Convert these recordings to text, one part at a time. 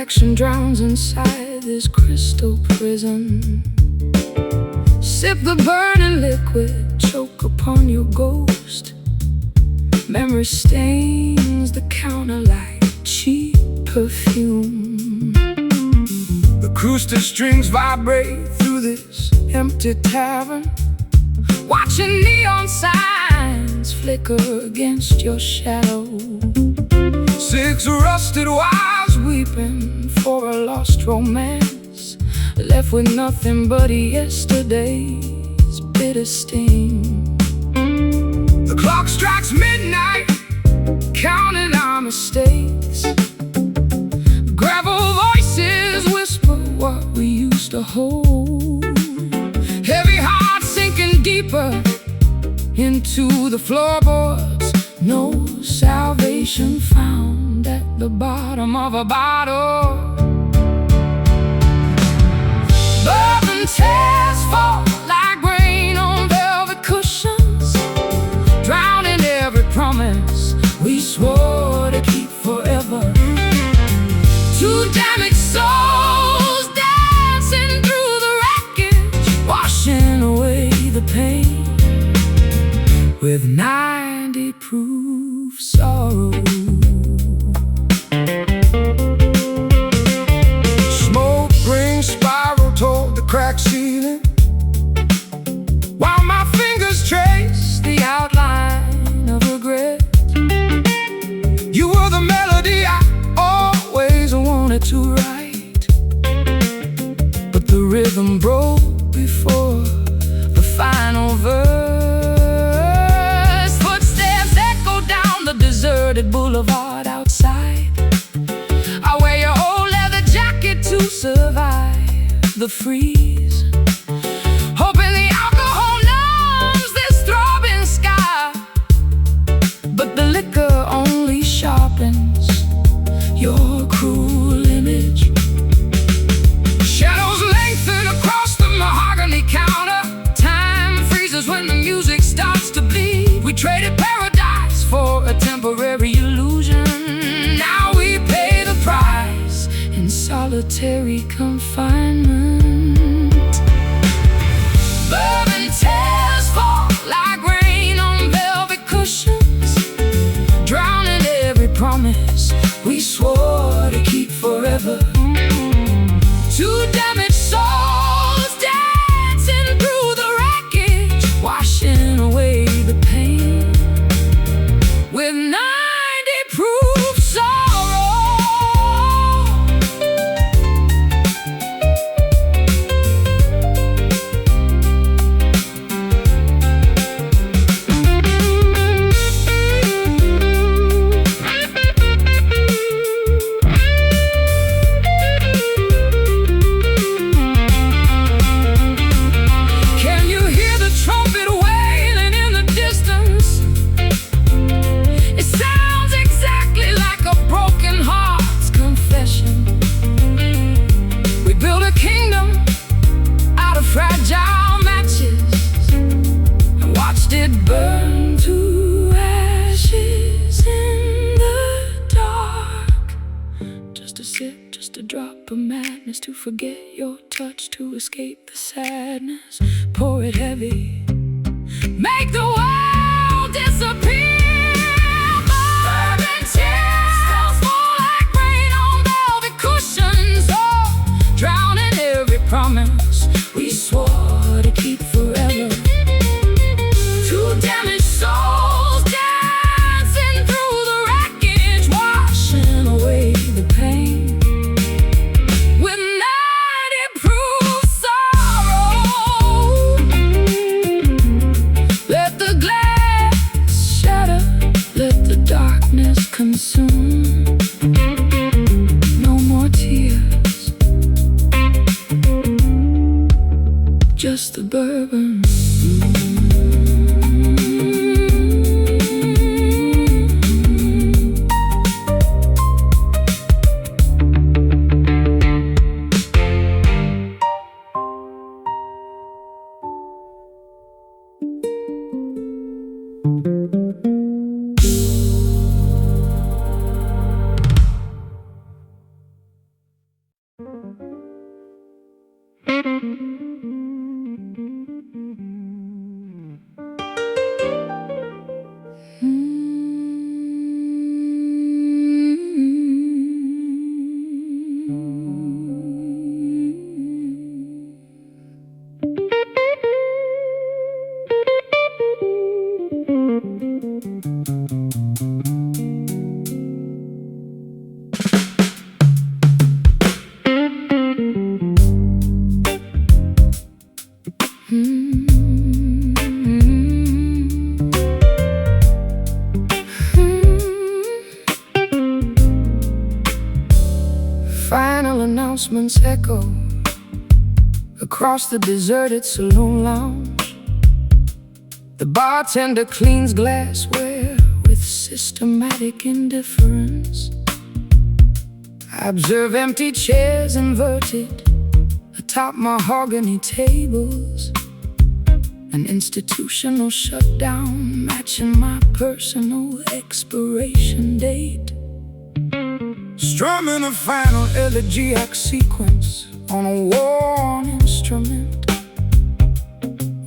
reflection drowns inside this crystal prison. Sip the burning liquid, choke upon your ghost. Memory stains the counter like cheap perfume. Acoustic strings vibrate through this empty tavern, watching neon signs flicker against your shadow. Six rusted wives weeping for a lost romance, left with nothing but yesterday's bitter sting. The clock strikes midnight, counting our mistakes. Gravel voices whisper what we used to hold. Heavy hearts sinking deeper into the floorboards. No salvation found at the bottom of a bottle. Bourbon tears fall like rain on velvet cushions, drowning every promise we swore to keep forever. Two damaged souls dancing through the wreckage, washing away the pain with 90 proof sorrow. Smoke rings spiral toward the cracked ceiling, while my fingers trace the outline of regret. You were the melody I always wanted to write, but the rhythm broke before the final verse. Footsteps echo down the deserted boulevard outside. I wear your old leather jacket to survive the freeze, hoping the alcohol numbs this throbbing sky, but the liquor only sharpens your cruel image. Shadows lengthen across the mahogany counter. Time freezes when the music starts to bleed. We traded paradise for a temporary illusion. Now we pay the price in solitary confinement. Bourbon tears fall like rain on velvet cushions, drowning every promise we swore to keep forever. Two damaged souls dancing through the wreckage, washing away the pain with 90 proof sorrow. Can you hear the trumpet wailing in the distance? It sounds exactly like a broken heart's confession. We built a kingdom out of fragile matches and watched it burn to ashes in the dark. Just a sip, just a drop of madness, to forget your touch, to escape the sadness. Pour it heavy, make the world disappear. Bourbon tears fall like rain on velvet cushions, oh, drowning every promise we swore to keep forever. Two damaged souls dancing through the wreckage, washing away the pain with 90 proof sorrow. Let the glass shatter, let the darkness consume. No more tears, just the bourbon. final announcements echo across the deserted saloon lounge. The bartender cleans glassware with systematic indifference. I observe empty chairs inverted atop mahogany tables, an institutional shutdown matching my personal expiration date. Strumming a final elegiac sequence on a worn instrument,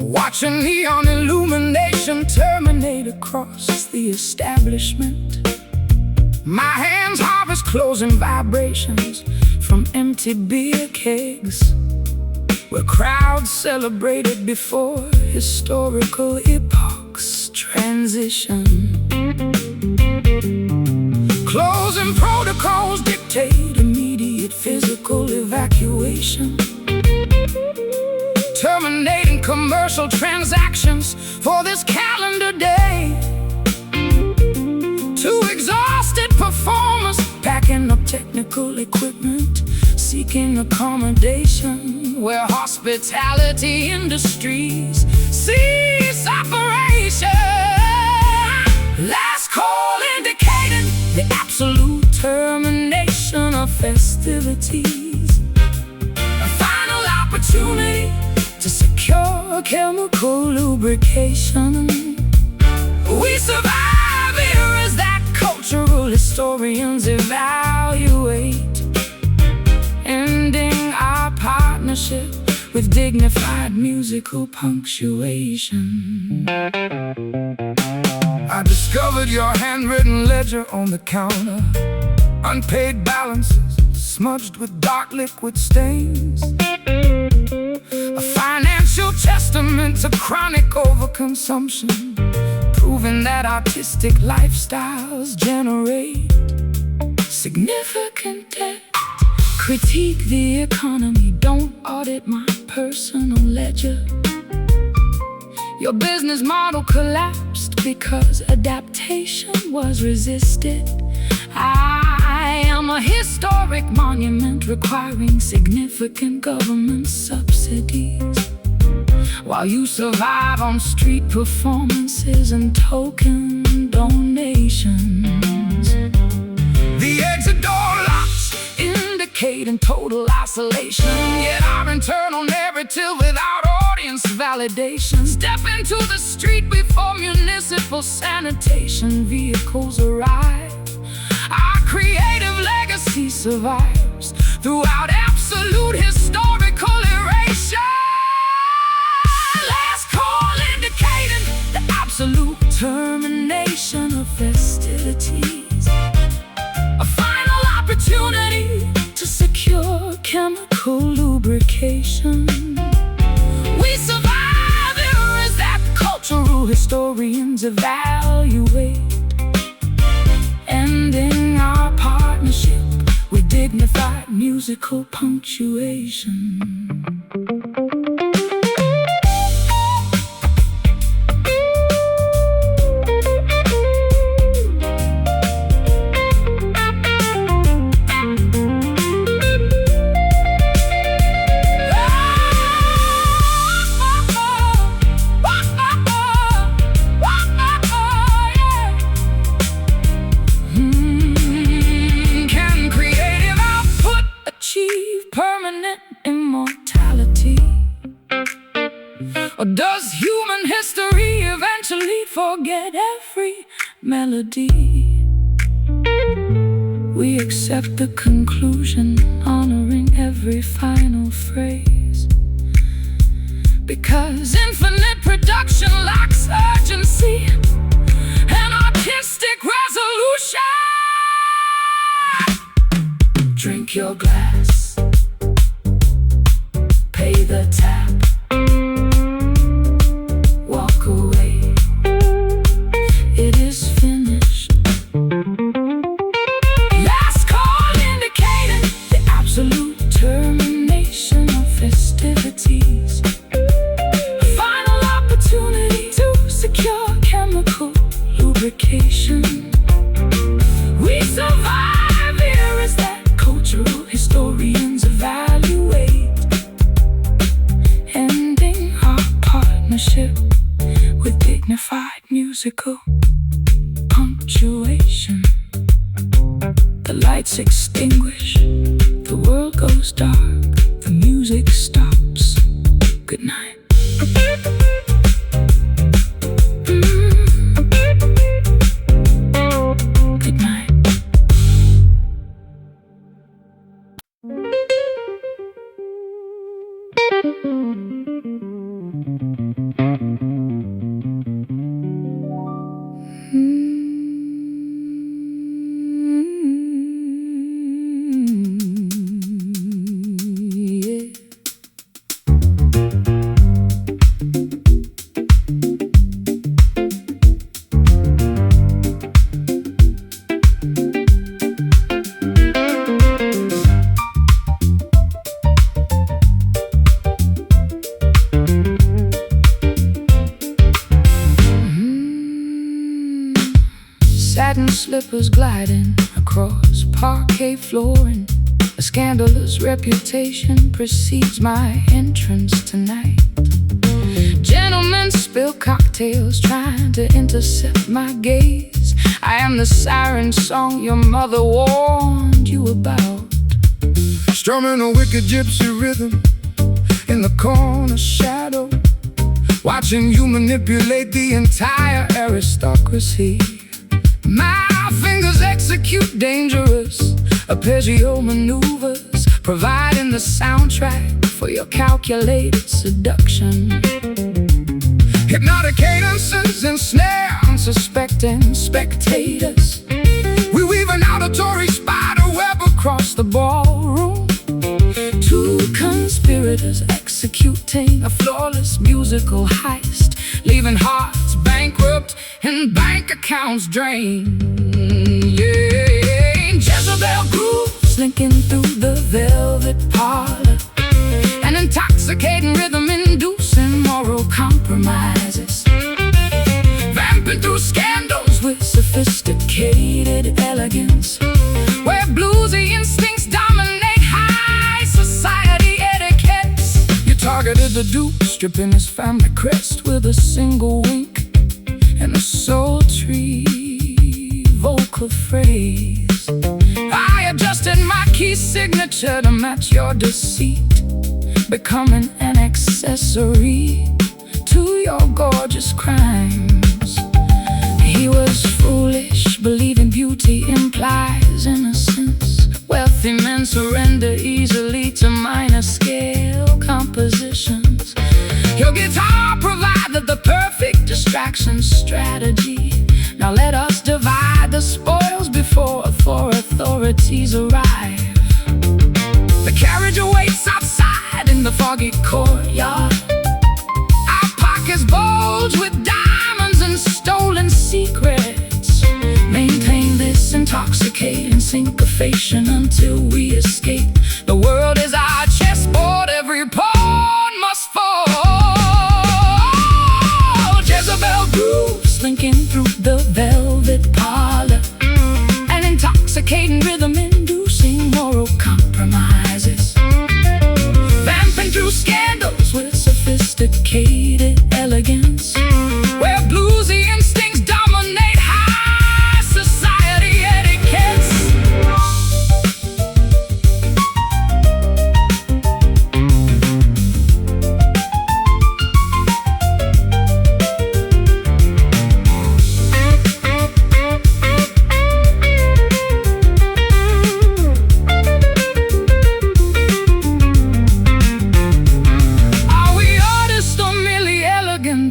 watching neon illumination terminate across the establishment. My hands harvest closing vibrations from empty beer kegs, where crowds celebrated before historical epochs transition. Closing protocols dictate immediate physical evacuation, terminating commercial transactions for this calendar day. Two exhausted performers packing up technical equipment, seeking accommodation where hospitality industries cease operation. Last call indicating the absolute termination of festivities. A final opportunity to secure chemical lubrication. We survive here as that cultural historians evaluate, ending our partnership with dignified musical punctuation. I discovered your handwritten ledger on the counter, unpaid balances smudged with dark liquid stains, a financial testament to chronic overconsumption, proving that artistic lifestyles generate significant debt. Critique the economy, don't audit my personal ledger. Your business model collapsed because adaptation was resisted. I am a historic monument requiring significant government subsidies, while you survive on street performances and token donations. The exit door locks indicating total isolation, yet our internal narrative without audience validation. Step into the street before municipal sanitation vehicles arrive. Our creative legacy survives throughout absolute historical erasure. Last call indicating the absolute termination of festivities. A final opportunity to secure chemical lubrication. We survive here as that cultural historians evaluate, ending our partnership with dignified musical punctuation. Permanent immortality? Or does human history eventually forget every melody? We accept the conclusion, honoring every final phrase, because infinite production lacks urgency and artistic resolution. Drink your glass, pay the tab, walk away, it is finished. Last call indicating the absolute termination of festivities. A final opportunity to secure chemical lubrication. We survive here as that cultural historian musical punctuation. The lights extinguish, the world goes dark, the music stops. Good night. Good night. Satin slippers gliding across parquet flooring. A scandalous reputation precedes my entrance tonight. Gentlemen spill cocktails trying to intercept my gaze. I am the siren song your mother warned you about. Strumming a wicked gypsy rhythm in the corner shadow, watching you manipulate the entire aristocracy. My fingers execute dangerous arpeggio maneuvers, providing the soundtrack for your calculated seduction. Hypnotic cadences ensnare unsuspecting spectators. We weave an auditory spider web across the ballroom. Two conspirators executing a flawless musical heist, leaving hearts bankrupt and bank accounts drained. Yeah, Jezebel groove slinking through the velvet parlor, an intoxicating rhythm inducing moral compromises, vamping through scandals with sophisticated elegance, where bluesy instincts dominate high society etiquettes. You targeted the duke, stripping his family crest with a single wink and a sultry vocal phrase. I adjusted my key signature to match your deceit, becoming an accessory to your gorgeous crimes. He was foolish, believing beauty implies innocence. Wealthy men surrender easily to minor scale compositions. Your guitar provided the perfect distraction strategy. Now let us divide the spoils before authorities arrive. The carriage awaits outside in the foggy courtyard. Our pockets bulge with diamonds and stolen secrets. Maintain this intoxicating syncopation until we escape. The world is our chessboard, every pawn must fall. Jezebel groove slinking through the velvet parlor, an intoxicating rhythm inducing moral compromises, vamping through scandals with sophisticated elegance, where bluesy instincts dominate high society etiquettes.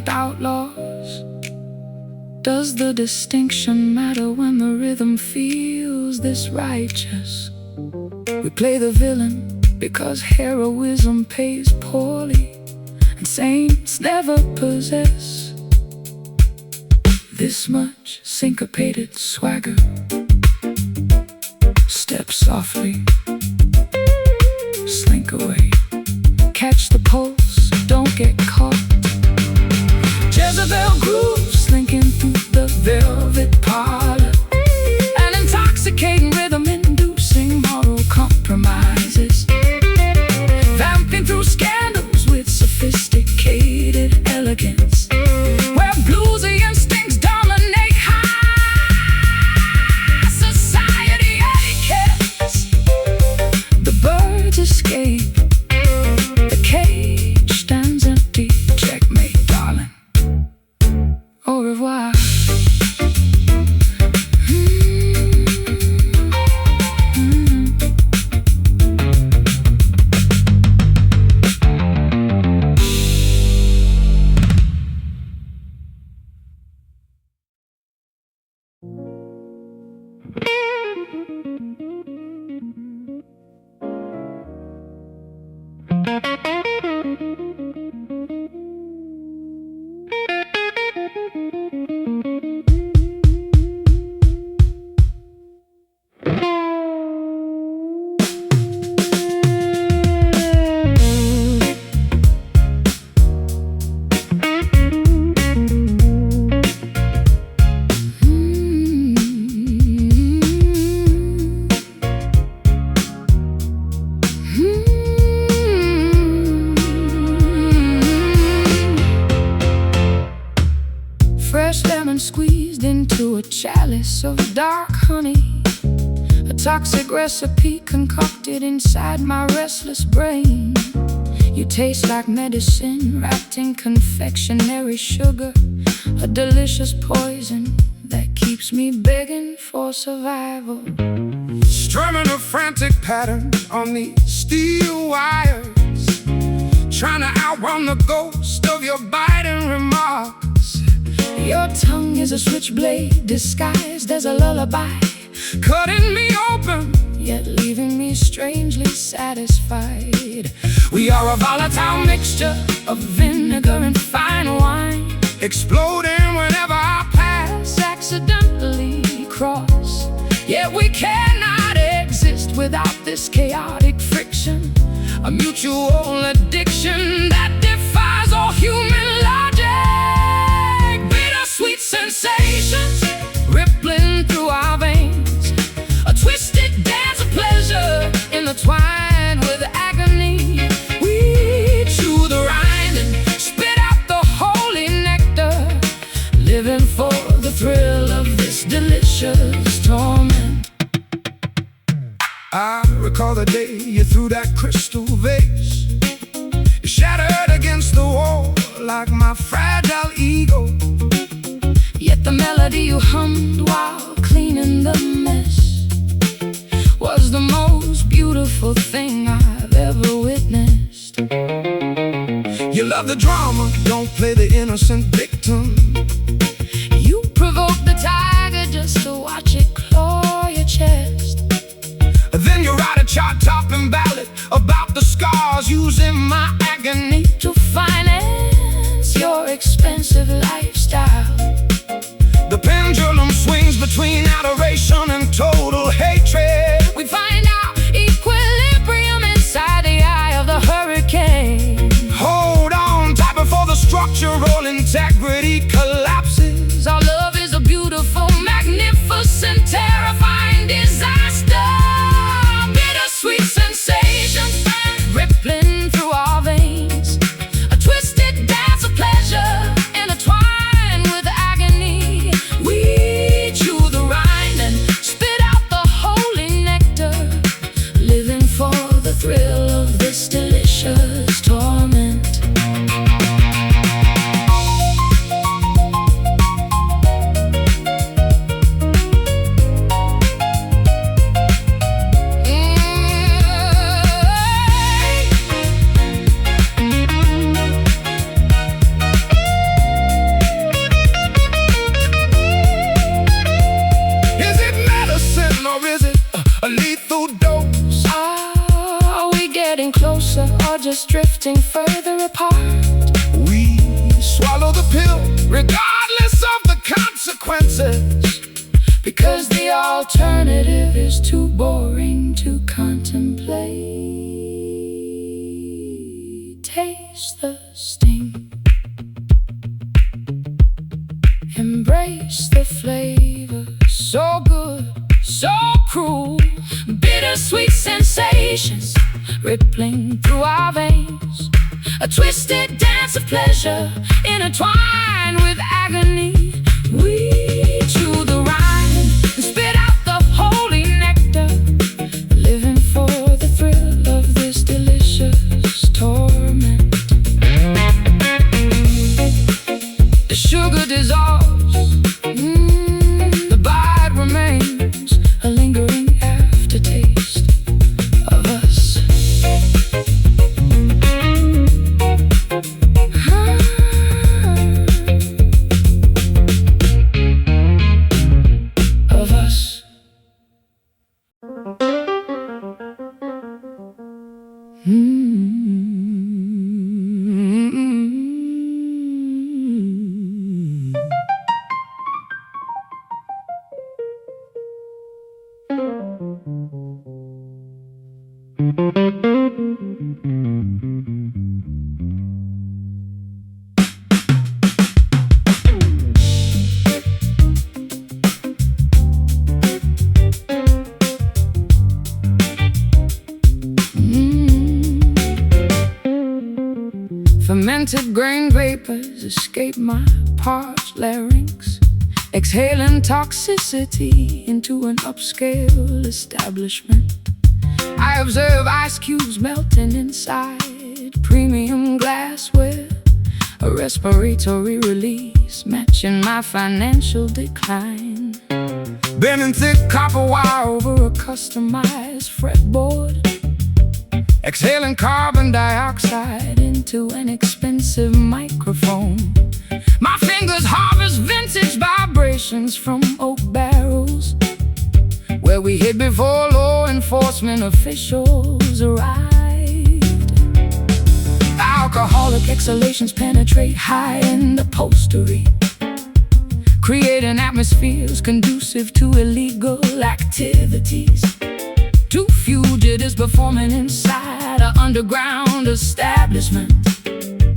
Outlaws? Does the distinction matter when the rhythm feels this righteous? We play the villain because heroism pays poorly, and saints never possess this much syncopated swagger. Step softly, slink away, catch the pulse, don't get caught. Jezebel groove slinking through the velvet parlor, an intoxicating rhythm inducing moral compromises, vamping through scandals with sophisticated elegance, where bluesy instincts dominate escape. The cage stands empty. Checkmate, darling. Au revoir. Fresh lemon squeezed into a chalice of dark honey, a toxic recipe concocted inside my restless brain. You taste like medicine wrapped in confectionery sugar, a delicious poison that keeps me begging for survival. Strumming a frantic pattern on these steel wires, trying to outrun the ghost of your biting remarks. Your tongue is a switchblade disguised as a lullaby, cutting me open, yet leaving me strangely satisfied. we are a volatile mixture of vinegar and fine wine, exploding whenever our paths accidentally cross. Yet we cannot exist without this chaotic friction, a mutual addiction that defies all human logic. Bittersweet sensations rippling through our veins, a twisted dance of pleasure intertwined with agony. We chew the rind and spit out the holy nectar, living for the thrill of this delicious torment. I recall the day you threw that crystal vase. It shattered against the wall like my fragile ego. Yet the melody you hummed while cleaning the mess was the most beautiful thing I've ever witnessed. You love the drama, don't play the innocent victim. You provoke the tiger just to watch it claw your chest. Then you write a chart-topping ballad about the scars, using my agony to finance your expensive lifestyle. The pendulum swings between adoration and total hatred. We find our equilibrium inside the eye of the hurricane. Hold on tight before the structural integrity collapses. Our love is a beautiful, magnificent, terrifying disaster. Bittersweet sensations rippling through our veins, a twisted dance of pleasure intertwined with agony. We chew the rind and spit out the holy nectar, living for the thrill of this delicious torment. Is it medicine or is it a lethal dose? Are we getting closer or just drifting further apart? We swallow the pill regardless of the consequences, Because the alternative is too boring to contemplate. Taste the sting, embrace the flavor. So good, so cruel, bittersweet sensations rippling through our veins, a twisted dance of pleasure intertwined with agony. We chew the rind and spit out the holy nectar, living for the thrill of this delicious Fermented grain vapors escape my parched larynx, exhaling toxicity into an upscale establishment. I observe ice cubes melting inside premium glassware, a respiratory release matching my financial decline. Bending thick copper wire over a customized fretboard, exhaling carbon dioxide into an expensive microphone. My fingers harvest vintage vibrations from oak barrels, where we hid before law enforcement officials arrived. Alcoholic exhalations penetrate high-end upholstery, creating atmospheres conducive to illegal activities. Two fugitives performing inside an underground establishment,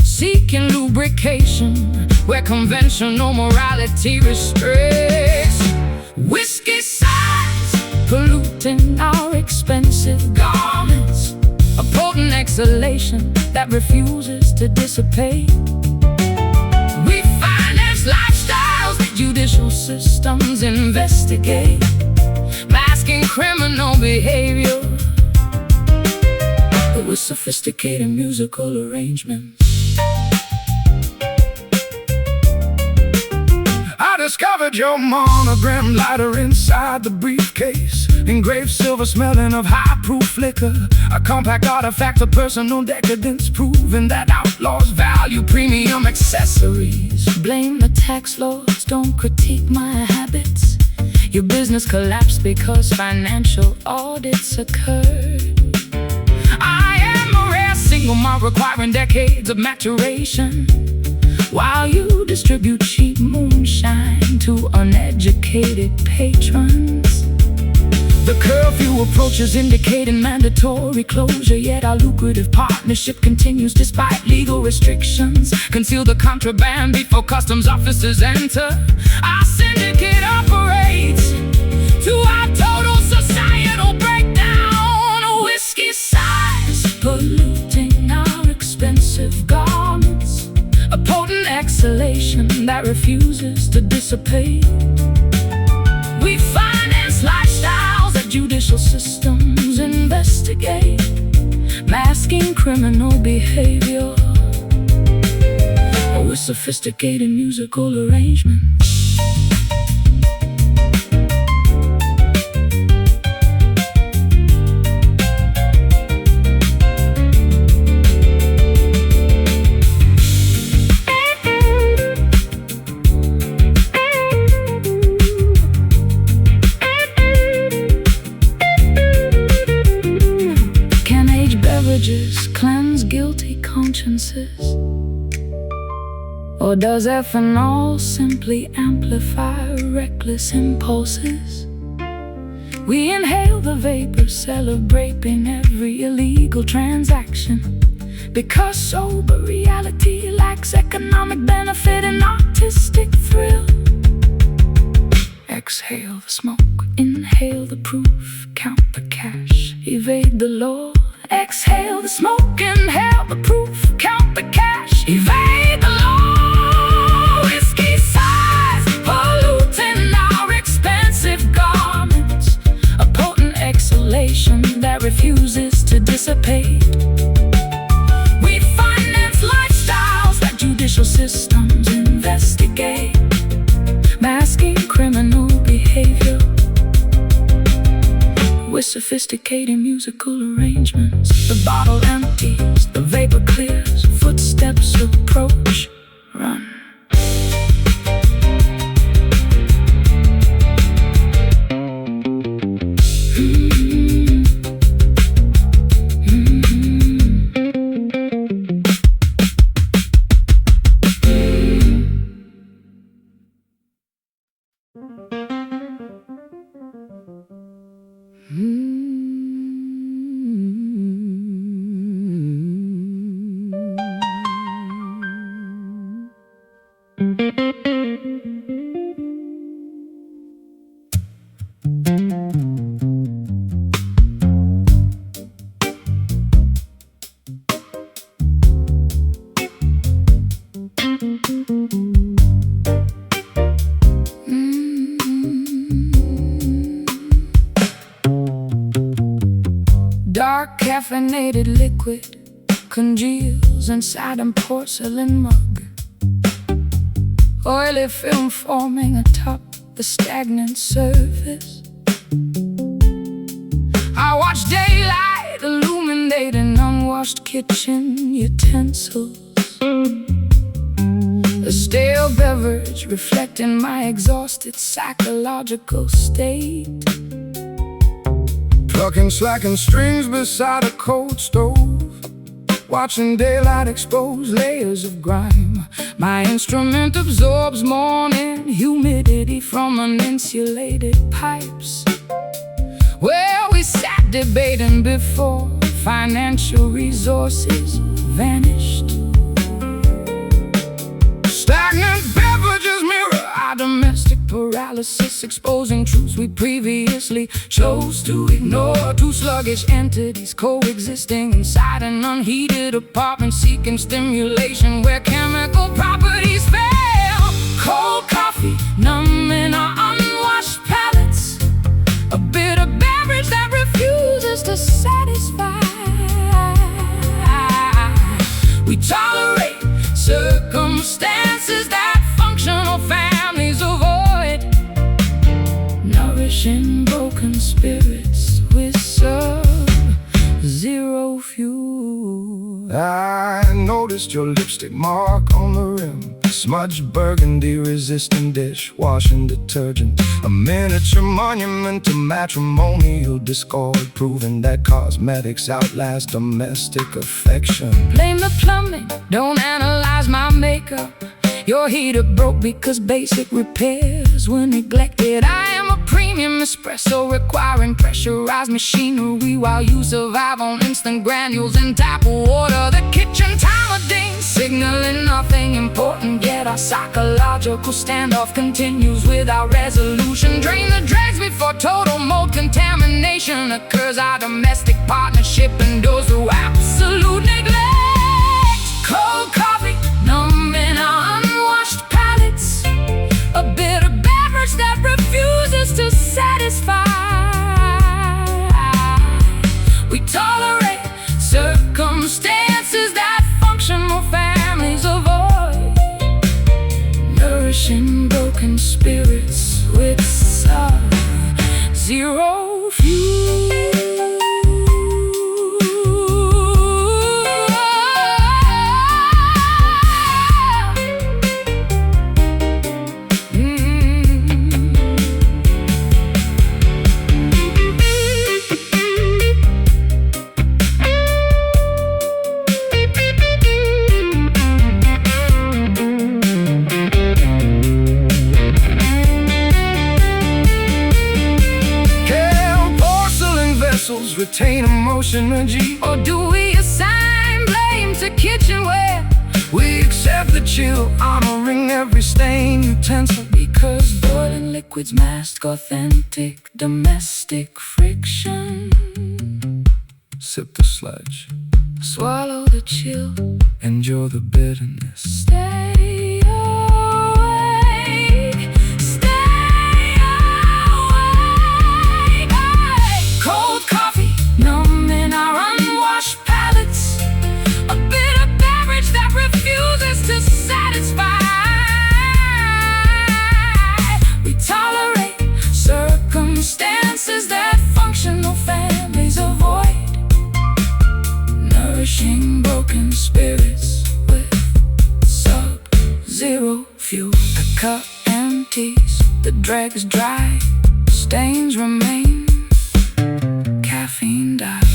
seeking lubrication where conventional morality restricts. Whiskey size polluting our expensive garments, a potent exhalation that refuses to dissipate. We finance lifestyles that judicial systems investigate, masking criminal behavior with sophisticated musical arrangements. I discovered your monogram lighter inside the briefcase, engraved silver smelling of high-proof liquor, a compact artifact of personal decadence, proving that outlaws value premium accessories. Blame the tax laws, don't critique my habits. Your business collapsed because financial audits occurred. I am a rare single malt requiring decades of maturation, while you distribute cheap moonshine to uneducated patrons. The curfew approaches indicating mandatory closure, yet our lucrative partnership continues despite legal restrictions. Conceal the contraband before customs officers enter. Our syndicate operates to our total societal breakdown. A whiskey size polluting our expensive garments, a potent exhalation that refuses to dissipate. We finance lifestyles that judicial systems investigate, masking criminal behavior with sophisticated musical arrangements. Cleanse guilty consciences, or does ethanol simply amplify reckless impulses? We inhale the vapor, celebrating every illegal transaction, because sober reality lacks economic benefit and artistic thrill. Exhale the smoke, inhale the proof, count the cash, evade the law. Exhale the smoke, inhale the proof, count the cash, evade the law. Whiskey size polluting our expensive garments, a potent exhalation that refuses to dissipate. We finance lifestyles that judicial systems investigate, masking criminal behavior with sophisticated musical arrangements. The bottle empties, the vapor clears, footsteps approach, run. liquid congeals inside a porcelain mug, oily film forming atop the stagnant surface. I watch daylight illuminating unwashed kitchen utensils, a stale beverage reflecting my exhausted psychological state. Plucking slacking strings beside a cold stove, watching daylight expose layers of grime. My instrument absorbs morning humidity from uninsulated pipes, where we sat debating before financial resources vanished. Stagnant beverages mirror our domestic paralysis, exposing truths we previously chose to ignore. Two sluggish entities coexisting inside an unheated apartment, seeking stimulation where chemical properties fail. Cold coffee numbing our unwashed palates, a bitter beverage that refuses to satisfy. We tolerate circumstances that functional families avoid, nourishing broken spirits with sub-zero fuel. I noticed your lipstick mark on the rim, smudged burgundy resistant dishwashing detergent, a miniature monument to matrimonial discord, proving that cosmetics outlast domestic affection. Blame the plumbing, don't analyze my makeup. Your heater broke because basic repairs were neglected. I am a premium espresso requiring pressurized machinery, while you survive on instant granules and tap water. The kitchen timer dings, signaling nothing important, yet our psychological standoff continues without resolution. Drain the dregs before total mold contamination occurs. Our domestic partnership endures through absolute neglect. Cold coffee numbing our unwashed palates, a bitter beverage that refuses to satisfy. We tolerate circumstances that functional families avoid, nourishing broken spirits with sub-zero fuel. Retain emotion energy, or do we assign blame to kitchenware? We accept the chill, honoring every stain utensil, because boiling liquids mask authentic domestic friction. Sip the sludge, swallow the chill, endure the bitterness. Stay awake, stay awake. Cold coffee numbing our unwashed palates, a bitter beverage that refuses to satisfy. We tolerate circumstances that functional families avoid, nourishing broken spirits with sub-zero fuel. The cup empties, the dregs dry, stains remain, caffeine dies.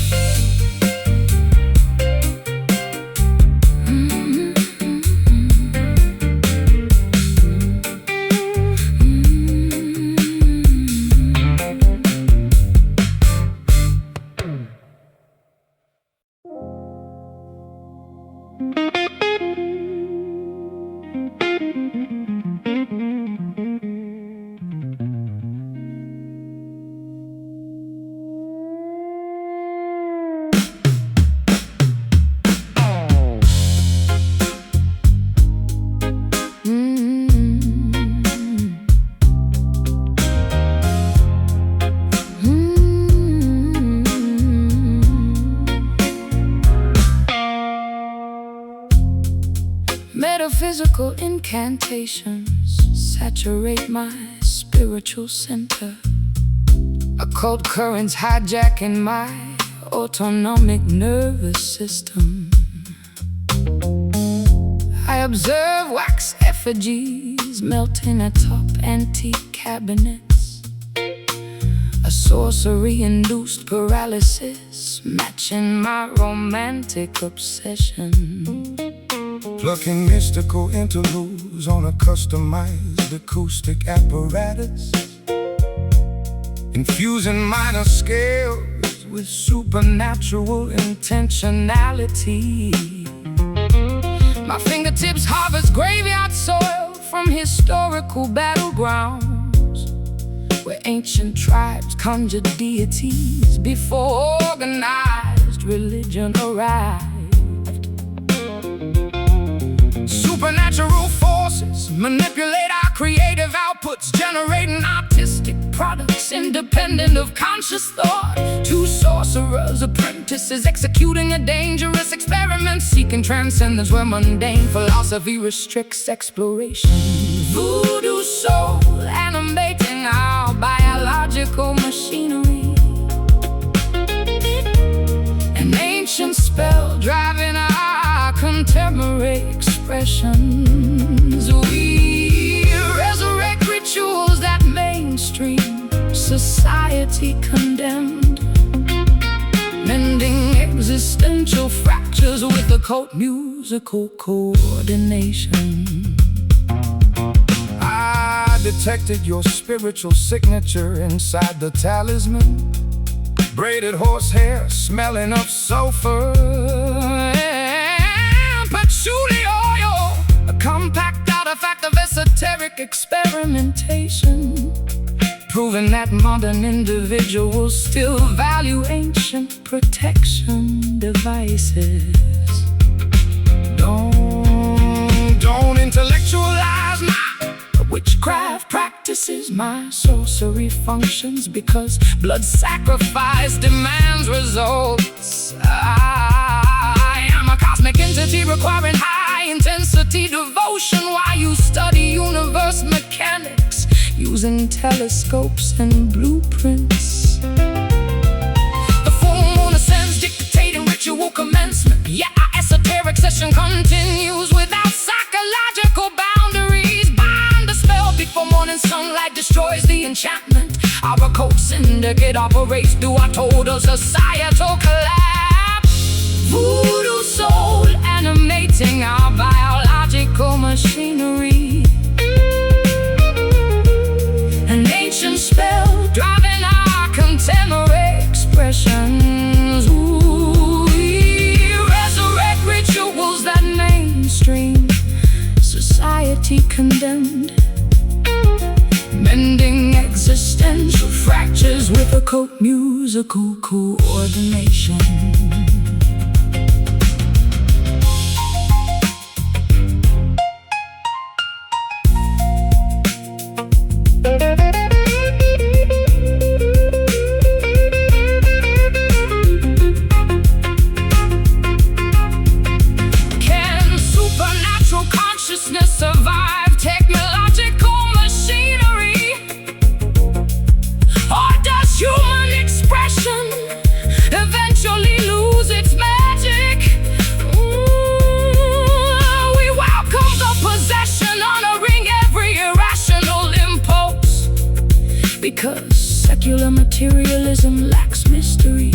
Metaphysical incantations saturate my spiritual center. Occult currents hijacking my autonomic nervous system. I observe wax effigies melting atop antique cabinets. A sorcery-induced paralysis matching my romantic obsession. Plucking mystical interludes on a customized acoustic apparatus. Infusing minor scales with supernatural intentionality. My fingertips harvest graveyard soil from historical battlegrounds, where ancient tribes conjured deities before organized religion arrived. Supernatural forces manipulate our creative outputs, generating artistic products independent of conscious thought. Two sorcerers, apprentices, executing a dangerous experiment, seeking transcendence where mundane philosophy restricts exploration. Voodoo soul Animating our biological machinery. An ancient spell driving our contemporary expressions. We resurrect rituals that mainstream society condemned, mending existential fractures with occult musical coordination. I detected your spiritual signature inside the talisman. Braided horsehair smelling of sulfur and patchouli oil. A compact artifact of esoteric experimentation, proving that modern individuals still value ancient protection devices. Don't intellectualize my witchcraft practices, my sorcery functions, because blood sacrifice demands results. I am a cosmic entity requiring high-intensity devotion while you study universe mechanics using telescopes and blueprints. The full moon ascends, dictating ritual commencement. Yeah, our esoteric session continues without psychological boundaries. Bind the spell before morning sunlight destroys the enchantment. Our occult syndicate operates through our total societal collapse. Voodoo soul Animating our biological machinery. An ancient spell driving our contemporary expressions. We resurrect rituals that mainstream society condemned, mending existential fractures with occult musical coordination. Can supernatural consciousness survive technological machinery? Or does human expression eventually lose its magic? We welcome the possession, honoring every irrational impulse, Because secular materialism lacks mystery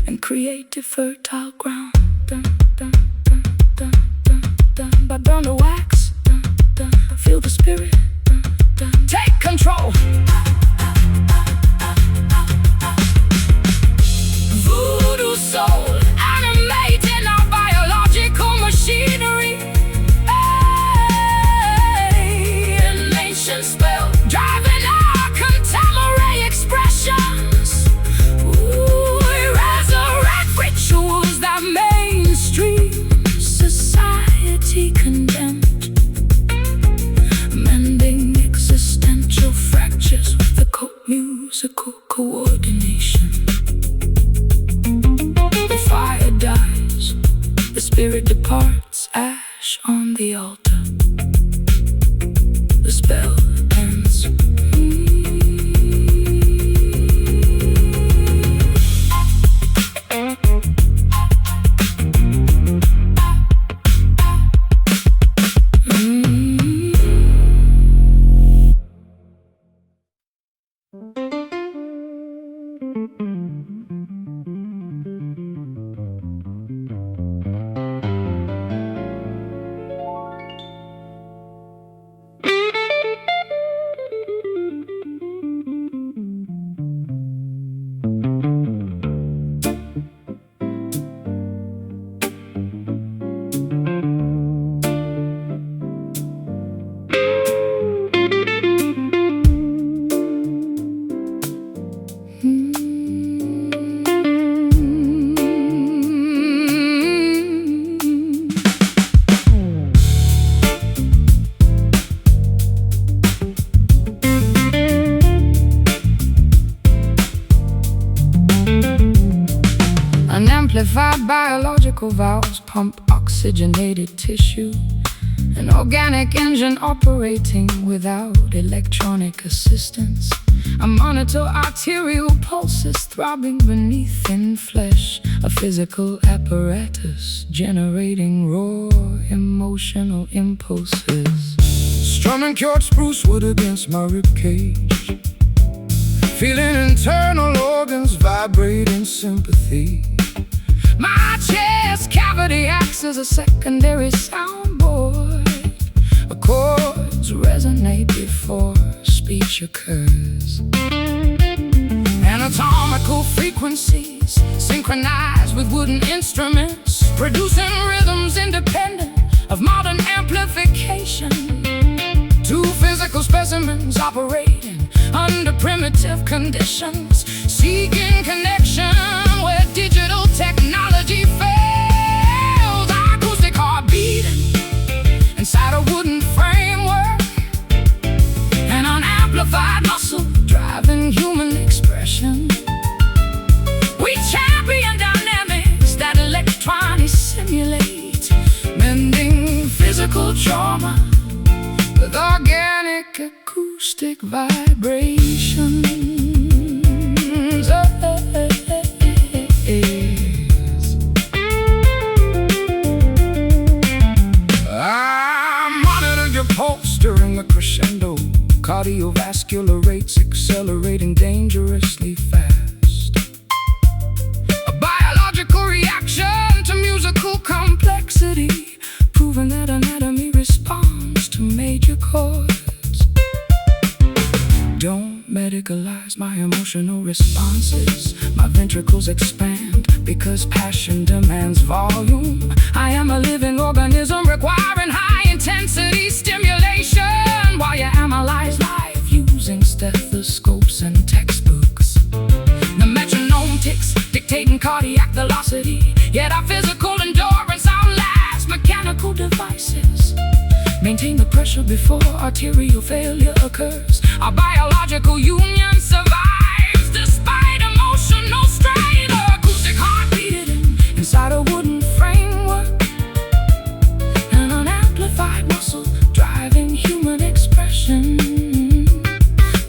and creative fertile ground. Dun, dun, dun, dun, dun, dun. But burn the wax, dun, dun, feel the spirit, dun, dun. take control. Voodoo soul animating our biological machinery. An ancient spell driving our contemporary expressions. We resurrect rituals that mainstream society condemned, mending existential fractures with occult musical coordination. The fire dies, the spirit departs, ash ash on the altar. The spell ends. Unamplified biological valves pump oxygenated tissue. An organic engine operating without electronic assistance. I monitor arterial pulses throbbing beneath thin flesh. A physical apparatus generating raw emotional impulses. Strumming cured spruce wood against my ribcage, feeling internal organs vibrate in sympathy. My chest cavity acts as a secondary soundboard. The chords resonate before speech occurs. Anatomical frequencies synchronize with wooden instruments, producing rhythms independent of modern amplification. Two physical specimens operating under primitive conditions, seeking connection where digital technology fails. Acoustic heart beating inside a wooden framework, an unamplified muscle driving human expression. We champion dynamics that electronics simulate, mending physical trauma with organic acoustic vibrations. I monitor your pulse during a crescendo, cardiovascular rates accelerating dangerously fast. A biological reaction to musical complexity, proving that anatomy responds to major chords. Don't medicalize my emotional responses. My ventricles expand because passion demands volume. I am a living organism requiring high-intensity stimulation, while you analyze life using stethoscopes and textbooks. The metronome ticks, dictating cardiac velocity, yet our physical endurance outlasts mechanical devices. Maintain the pressure before arterial failure occurs. Our biological union survives despite emotional strain. Acoustic heart beating inside a wooden framework, an unamplified muscle driving human expression.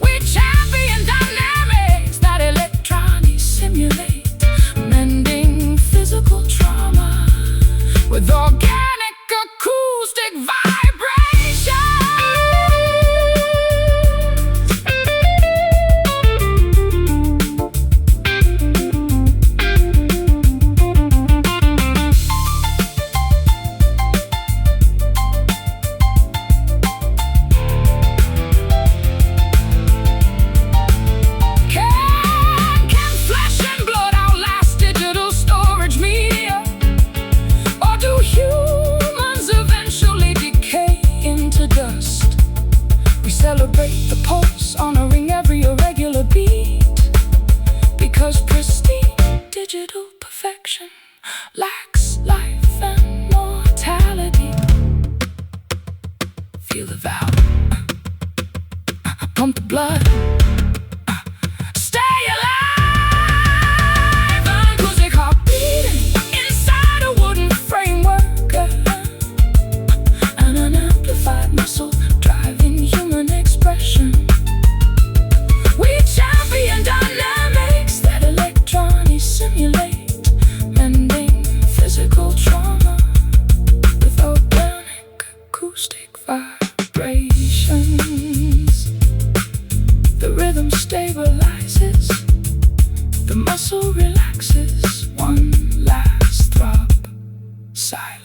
We champion dynamics that electronics simulate, mending physical trauma with organic acoustic vibrations. Can flesh and blood outlast digital storage media? Or do humans eventually decay into dust? We celebrate the pulse, honoring every irregular beat, because pristine digital perfection lacks life and mortality. Feel the valve, pump the blood, stay alive. Acoustic heart beating inside a wooden framework, silence.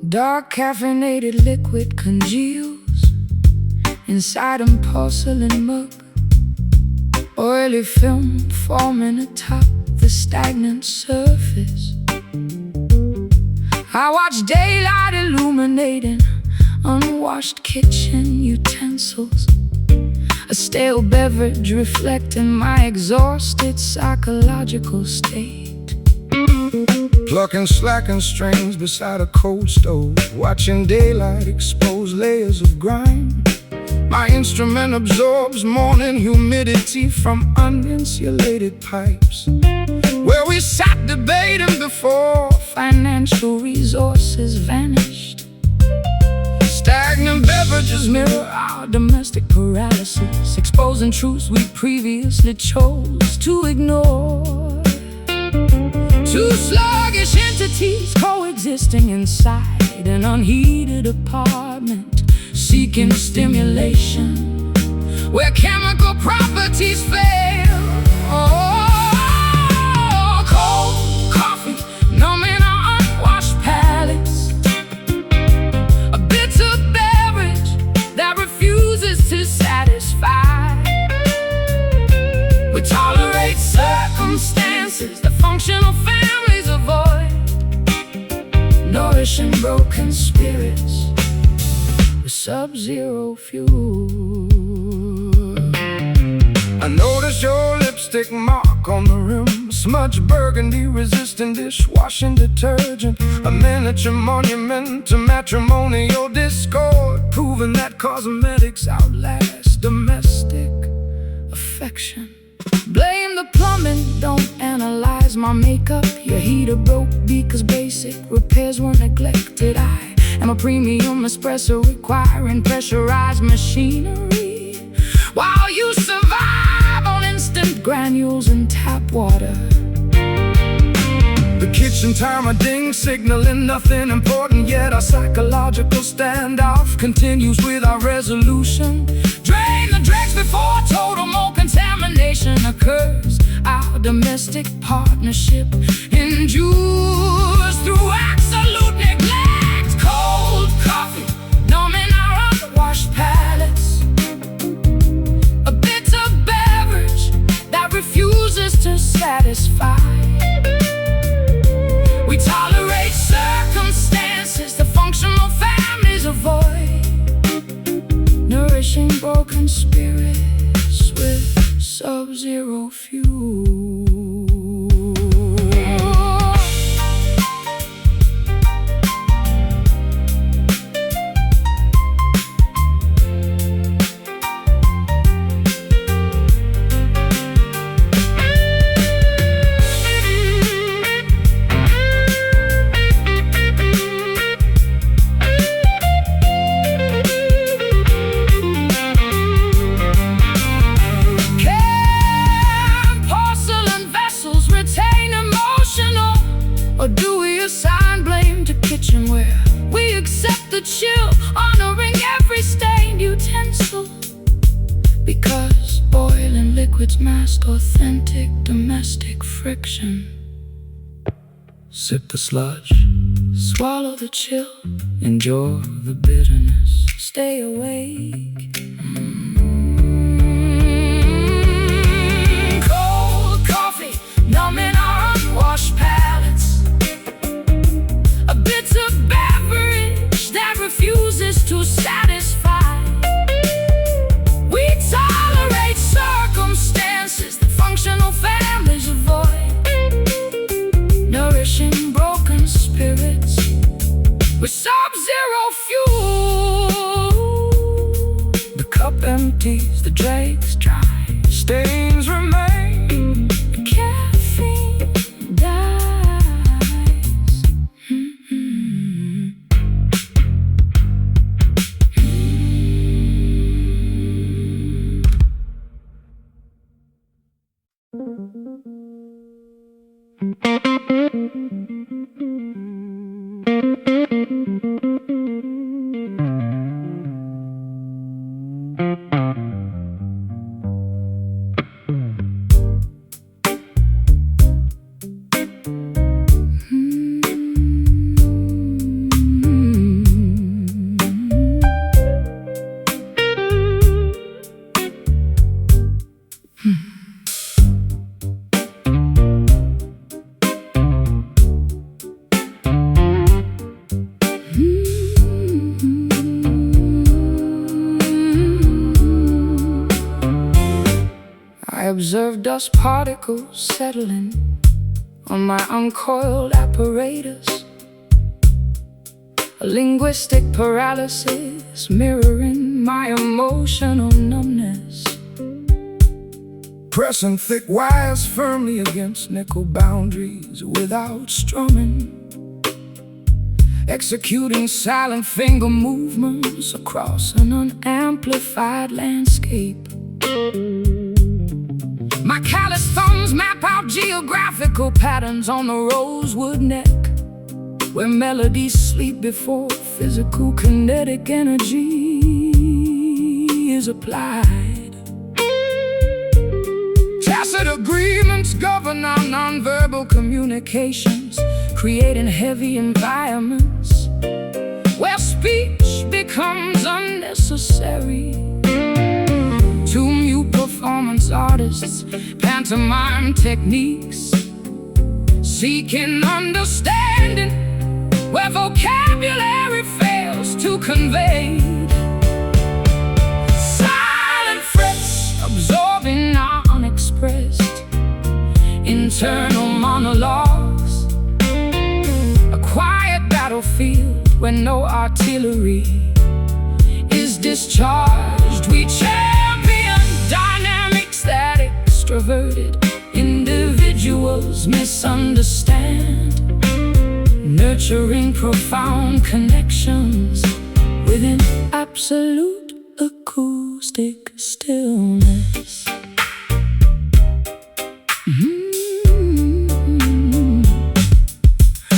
Dark caffeinated liquid congeals inside a porcelain mug. Oily film forming atop the stagnant surface. I watch daylight illuminating unwashed kitchen utensils. A stale beverage reflecting my exhausted psychological state. Plucking slacking strings beside a cold stove, watching daylight expose layers of grime. My instrument absorbs morning humidity from uninsulated pipes, where we sat debating before financial resources vanished. Stagnant beverages mirror our domestic paralysis, exposing truths we previously chose to ignore. Two sluggish entities coexisting inside an unheated apartment, seeking stimulation where chemical properties fail. Oh, cold coffee numbing our unwashed palates. A bitter beverage that refuses to satisfy. We tolerate circumstances that functional families avoid, nourishing broken spirits with sub-zero fuel. I notice your lipstick mark on the rim, smudged burgundy-resistant dishwashing detergent, a miniature monument to matrimonial discord, proving that cosmetics outlast domestic affection. Blame the plumbing, don't analyze my makeup. Your heater broke because basic repairs were neglected. I am a premium espresso requiring pressurized machinery, while you survive on instant granules and tap water. The kitchen timer dings, signaling nothing important, yet our psychological standoff continues with our resolution. Drain the dregs before total mold contamination occurs. Our domestic partnership endures through absolute neglect. Cold coffee numbing our unwashed palates. A bitter beverage that refuses to satisfy. We tolerate circumstances that functional families avoid, nourishing broken spirits with sub-zero fuel. Or do we assign blame to kitchen where we accept the chill, honoring every stained utensil? Because boiling liquids mask authentic domestic friction. Sip the sludge, swallow the chill, enjoy the bitterness, stay awake. Cold coffee numbing our unwashed palates. A bitter beverage that refuses chooses to satisfy. We tolerate circumstances that functional families avoid, nourishing broken spirits with sub-zero fuel. The cup empties, the dregs dry, stains remain, the caffeine dies. I observe dust particles settling on my uncoiled apparatus, a linguistic paralysis mirroring my emotional numbness. Pressing thick wires firmly against nickel boundaries without strumming, Executing silent finger movements across an unamplified landscape. My callous thumbs map out geographical patterns on the rosewood neck, where melodies sleep before physical kinetic energy is applied. Tacit agreements govern our nonverbal communications, creating heavy environments where speech becomes unnecessary. Two mute performance artists, pantomime techniques, seeking understanding where vocabulary fails to convey. Silent frets absorbing our unexpressed internal monologues, a quiet battlefield where no artillery is discharged. We champion dynamics that extroverted individuals misunderstand, nurturing profound connections within absolute acoustic stillness.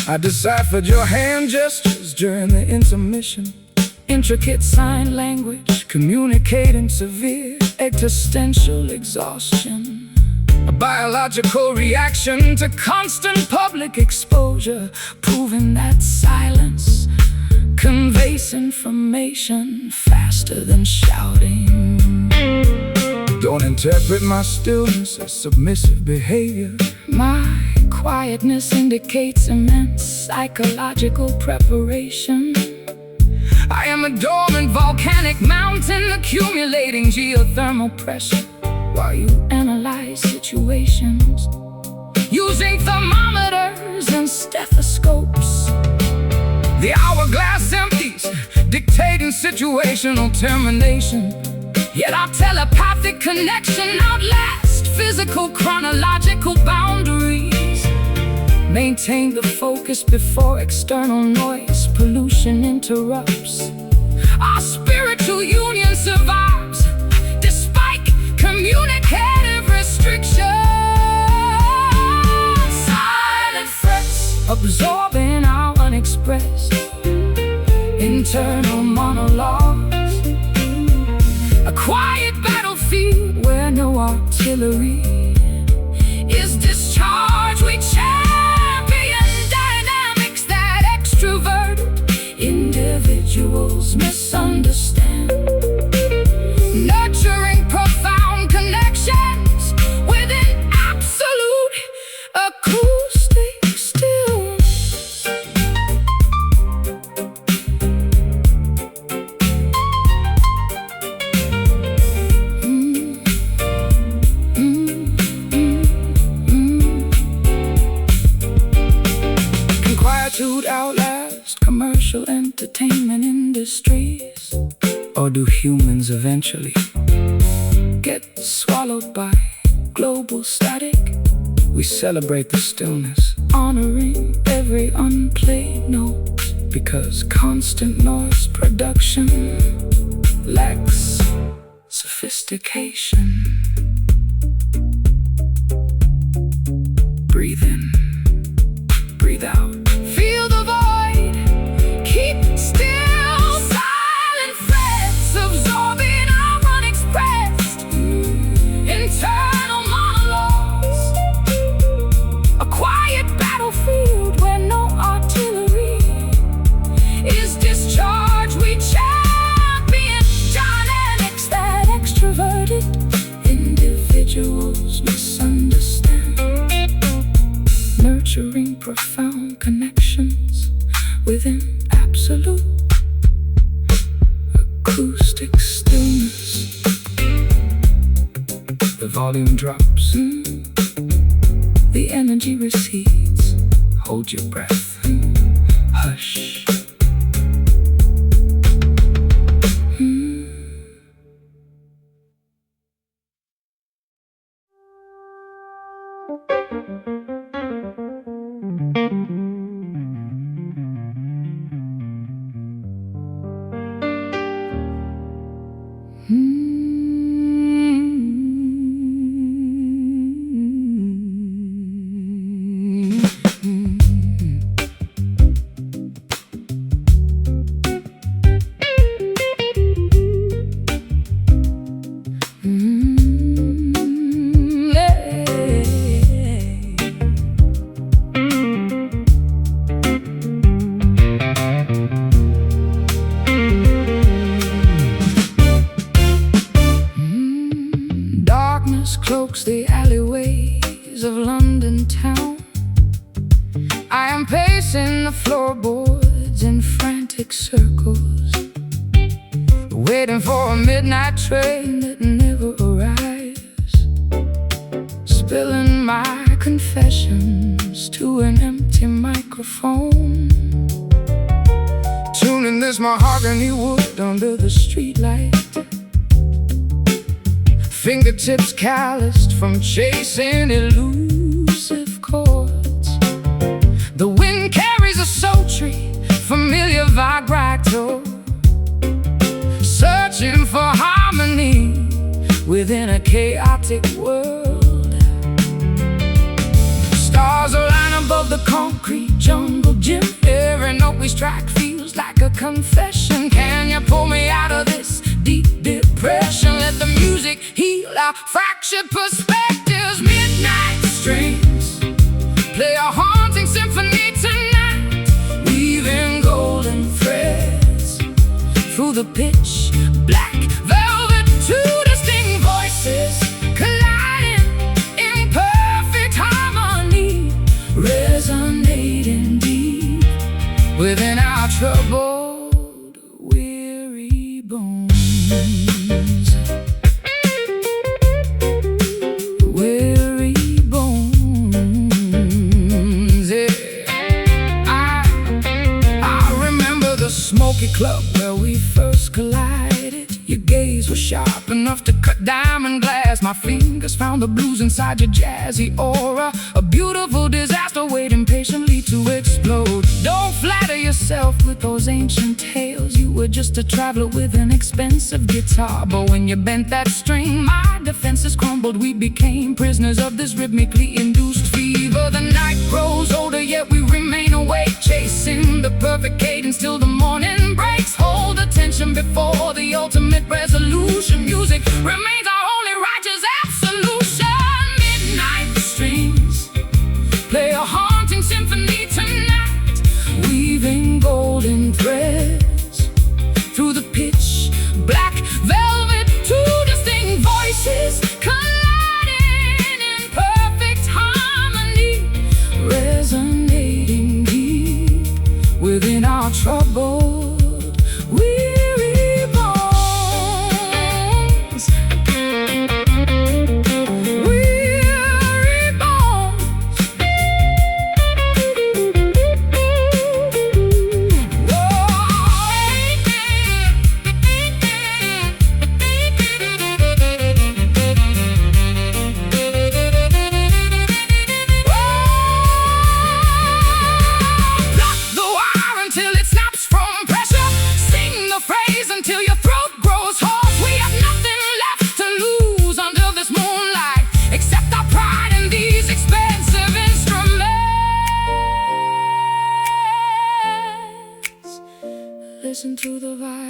I deciphered your hand gestures during the intermission, Intricate sign language communicating severe existential exhaustion, a biological reaction to constant public exposure, proving that silence conveys information faster than shouting. Don't interpret my stillness as submissive behavior. My quietness indicates immense psychological preparation. I am a dormant Volcanic mountain accumulating geothermal pressure while you analyze situations using thermometers and stethoscopes. The hourglass empties, dictating situational termination. Yet our telepathic connection outlasts physical chronological boundaries. Maintain the focus before external noise pollution interrupts. Our spiritual union survives despite communicative restrictions. Silent frets absorbing our unexpressed internal monologues, a quiet battlefield where no artillery is discharged. We champion dynamics that extroverted individuals misunderstand, nurturing profound connections within absolute acoustic stillness. days? Or do humans eventually get swallowed by global static? We celebrate the stillness, honoring every unplayed note, because constant noise production lacks sophistication. Breathe in, breathe out. Feel the void, keep still. Silent frets absorbing our unexpressed internal monologues. A quiet battlefield where no artillery is discharged. We champion dynamics that extroverted individuals misunderstand. Nurturing profound connections within absolute acoustic stillness. The volume drops, the energy recedes. Hold your breath, hush. Cloaks the alleyways of London town. I am pacing the floorboards in frantic circles, waiting for a midnight train that never arrives, spilling my confessions to an empty microphone, tuning this mahogany wood under the streetlight. Fingertips calloused from chasing elusive chords. The wind carries a sultry, familiar vibrato, searching for harmony within a chaotic world. Stars align above the concrete jungle gym. Every note we strike feels like a confession. Can you pull me out of this deep depression? Let the music heal our fractured perspectives. Midnight strings play a haunting symphony tonight, weaving golden threads through the pitch black velvet. Two distinct voices colliding in perfect harmony, resonating deep within our troubled, weary bones. Weary bones, yeah. I remember the smoky club where we first collided. Your gaze was sharp enough to cut diamond glass. My fingers found the blues inside your jazzy aura, a beautiful disaster waiting patiently to explode. Don't flatter yourself with those ancient tales. You were just a traveler with an expensive guitar, but when you bent that string, my defenses crumbled. We became prisoners of this rhythmically induced fever. The night grows older, yet we remain awake, chasing the perfect cadence till the morning breaks. Hold attention before the ultimate resolution. Music remains our only righteous absolution. Midnight strings play a haunting symphony tonight, weaving golden threads through the pitch black velvet. Two distinct voices colliding in perfect harmony, resonating deep within our troubled, weary bones.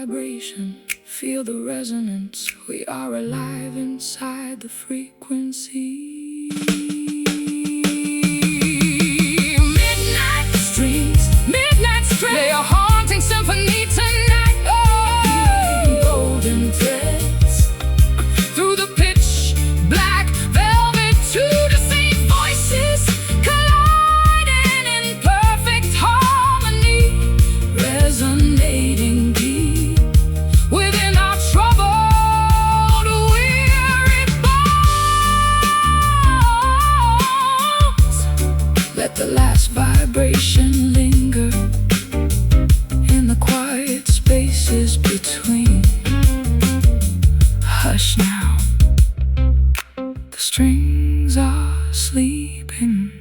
vibration, feel the resonance. We are alive inside the frequency. Midnight streets, play a haunting symphony tonight. Oh, golden threads through the pitch black velvet, two distinct voices colliding in perfect harmony, resonating deep within our troubled, weary bones. Let the last vibration linger in the quiet spaces between. Hush now, the strings are sleeping.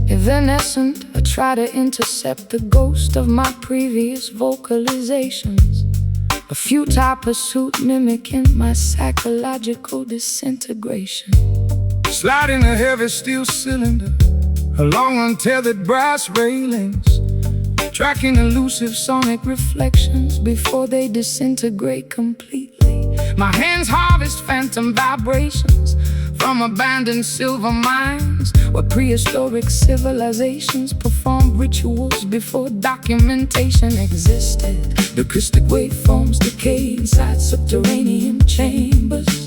Evanescent, I try to intercept the ghost of my previous vocalizations. A futile pursuit mimicking my psychological disintegration. Sliding a heavy steel cylinder along untethered brass railings, Tracking elusive sonic reflections before they disintegrate completely. My hands harvest phantom vibrations from abandoned silver mines, where prehistoric civilizations performed rituals before documentation existed. The acoustic waveforms decay inside subterranean chambers,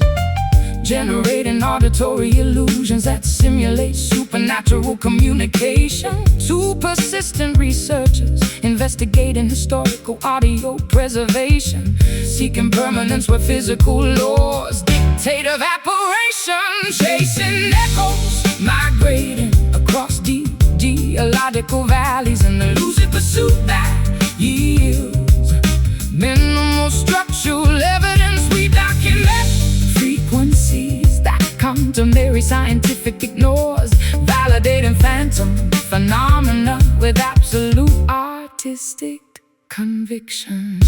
generating auditory illusions that simulate supernatural communication. Two persistent researchers investigating historical audio preservation, seeking permanence where physical laws dictate evaporation. Chasing echoes, migrating across deep geological valleys in the elusive pursuit that yields minimal structural evidence. We document frequencies that contemporary scientific ignores, validating phantom phenomena with absolute artistic conviction.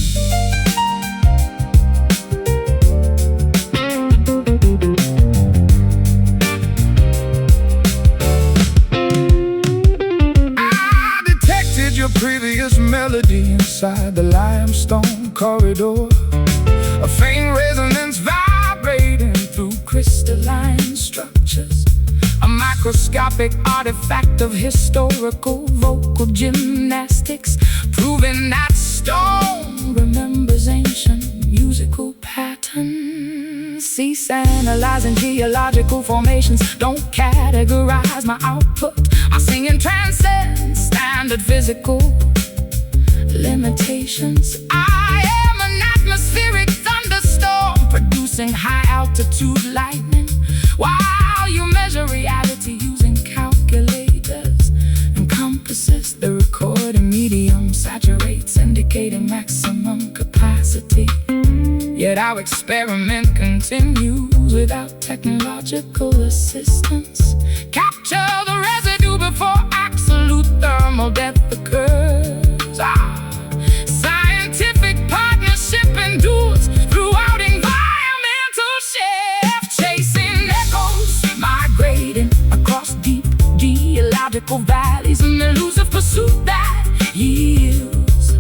I detected your previous melody inside the limestone corridor, a faint resonance vibrating through Crystalline structures, a microscopic artifact of historical vocal gymnastics, proving that stone remembers ancient musical patterns. Cease analyzing geological formations, don't categorize my output. My singing transcends standard physical limitations. I am an atmospheric thunderstorm, producing high-altitude lightning, while you measure reality using calculators and compasses. The recording medium saturates, indicating maximum capacity, yet our experiment continues without technological assistance. Capture the residue before absolute thermal death occurs. Scientific partnership endures throughout environmental shift. Chasing echoes, migrating across deep geological valleys in the elusive pursuit that yields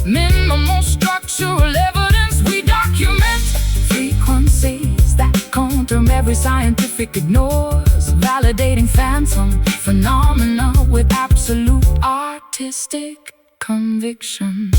minimal structural evidence. We document frequencies that countermelodies every scientific ignores, validating phantom phenomena with absolute artistic conviction.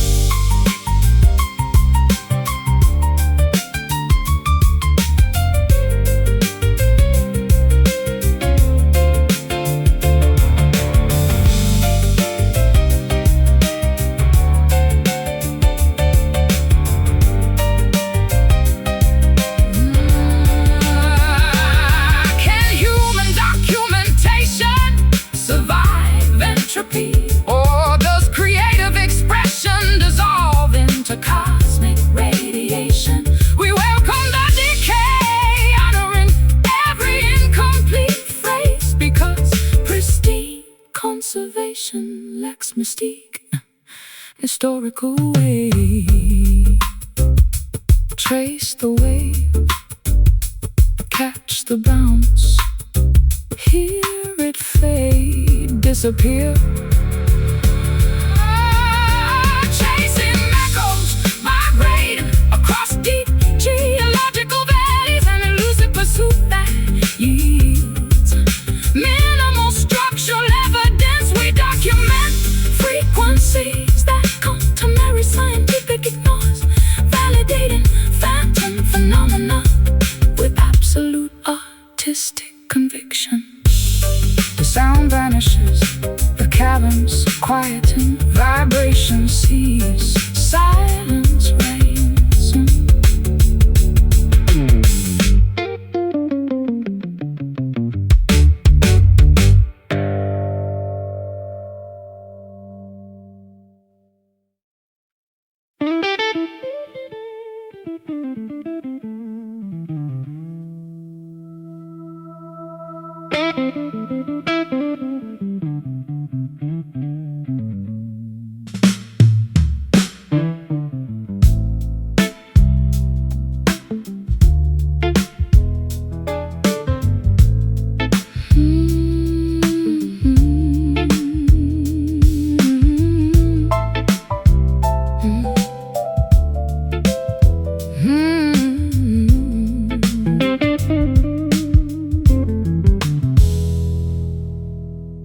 Or does creative expression dissolve into cosmic radiation? We welcome the decay, honoring every incomplete phrase, because pristine conservation lacks mystique. Historical way, trace the wave, catch the bounce, hear it fade, disappear. Chasing echoes, migrating across deep geological valleys, an elusive pursuit that yields minimal structural evidence. We document frequencies that customary scientific ignores, validating phantom phenomena with absolute artistic conviction. The sound vanishes, the caverns quieten, vibrations cease, silence reigns.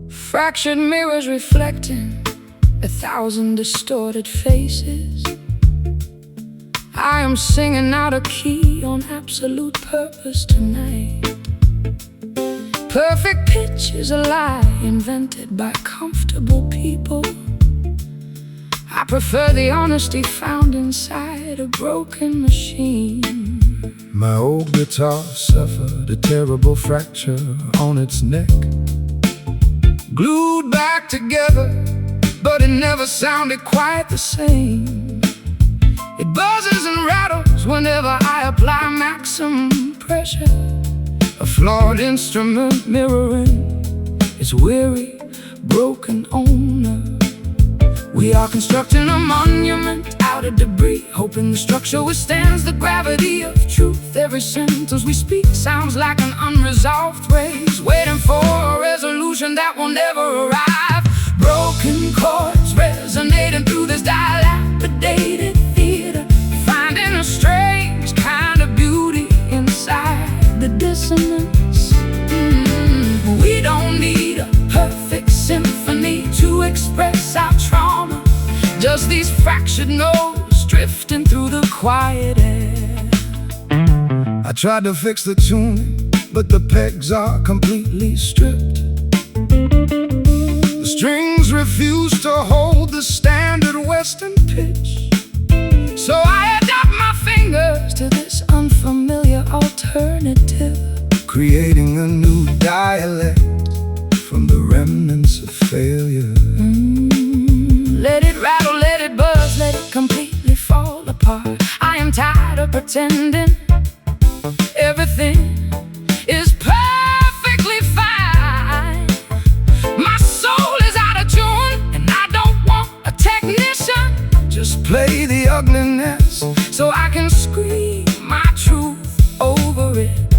Fractured mirrors reflecting 1,000 distorted faces. I am singing out of key on absolute purpose tonight. Perfect pitch is a lie invented by comfortable people. I prefer the honesty found inside a broken machine. My old guitar suffered a terrible fracture on its neck, glued back together, but it never sounded quite the same. It buzzes and rattles whenever I apply maximum pressure. A flawed instrument mirroring its weary, broken owner. We are constructing a monument out of debris, hoping the structure withstands the gravity of truth. Every sentence we speak sounds like an unresolved race, waiting for a resolution that will never arrive. Broken chords resonating through this dilapidated theater, finding a strange kind of beauty inside the dissonance. We don't need a perfect symphony to express our trauma, just these fractured notes drifting through the quiet air. I tried to fix the tuning, but the pegs are completely stripped. The strings refuse to hold the standard Western pitch, so I adapt my fingers to this unfamiliar alternative, creating a new dialect from the remnants of failure. Let it rattle, let it buzz, let it completely fall apart. I am tired of pretending everything is perfectly fine. My soul is out of tune, and I don't want a technician. Just play the ugliness so I can scream my truth over it.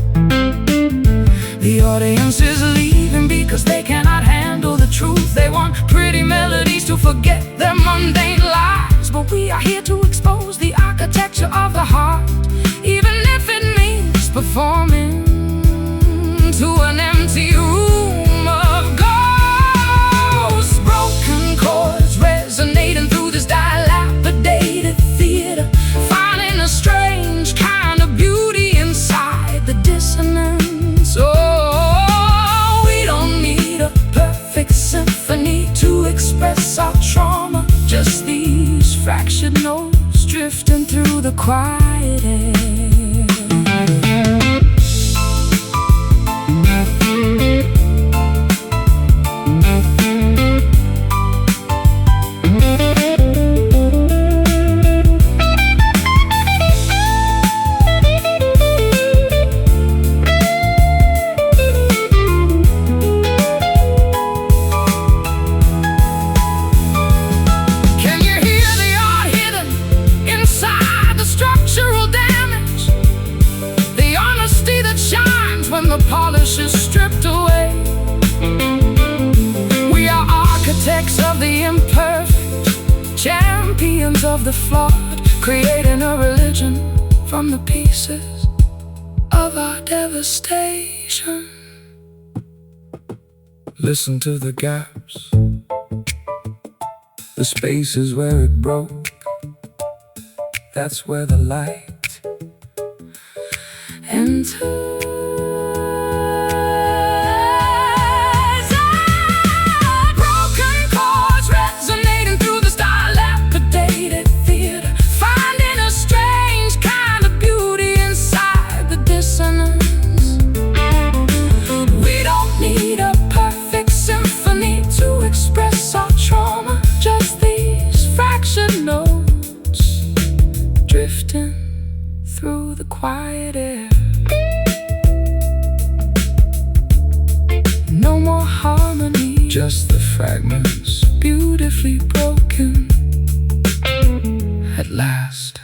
The audience is leaving because they cannot handle the truth. They want pretty melodies to forget their mundane lives, but we are here to expose the architecture of the heart, even if it means performing quiet air. Polish is stripped away. We are architects of the imperfect, champions of the flawed, creating a religion from the pieces of our devastation. Listen to the gaps, the spaces where it broke. That's where the light enters. Drifting through the quiet air. No more harmony, just the fragments, beautifully broken at last.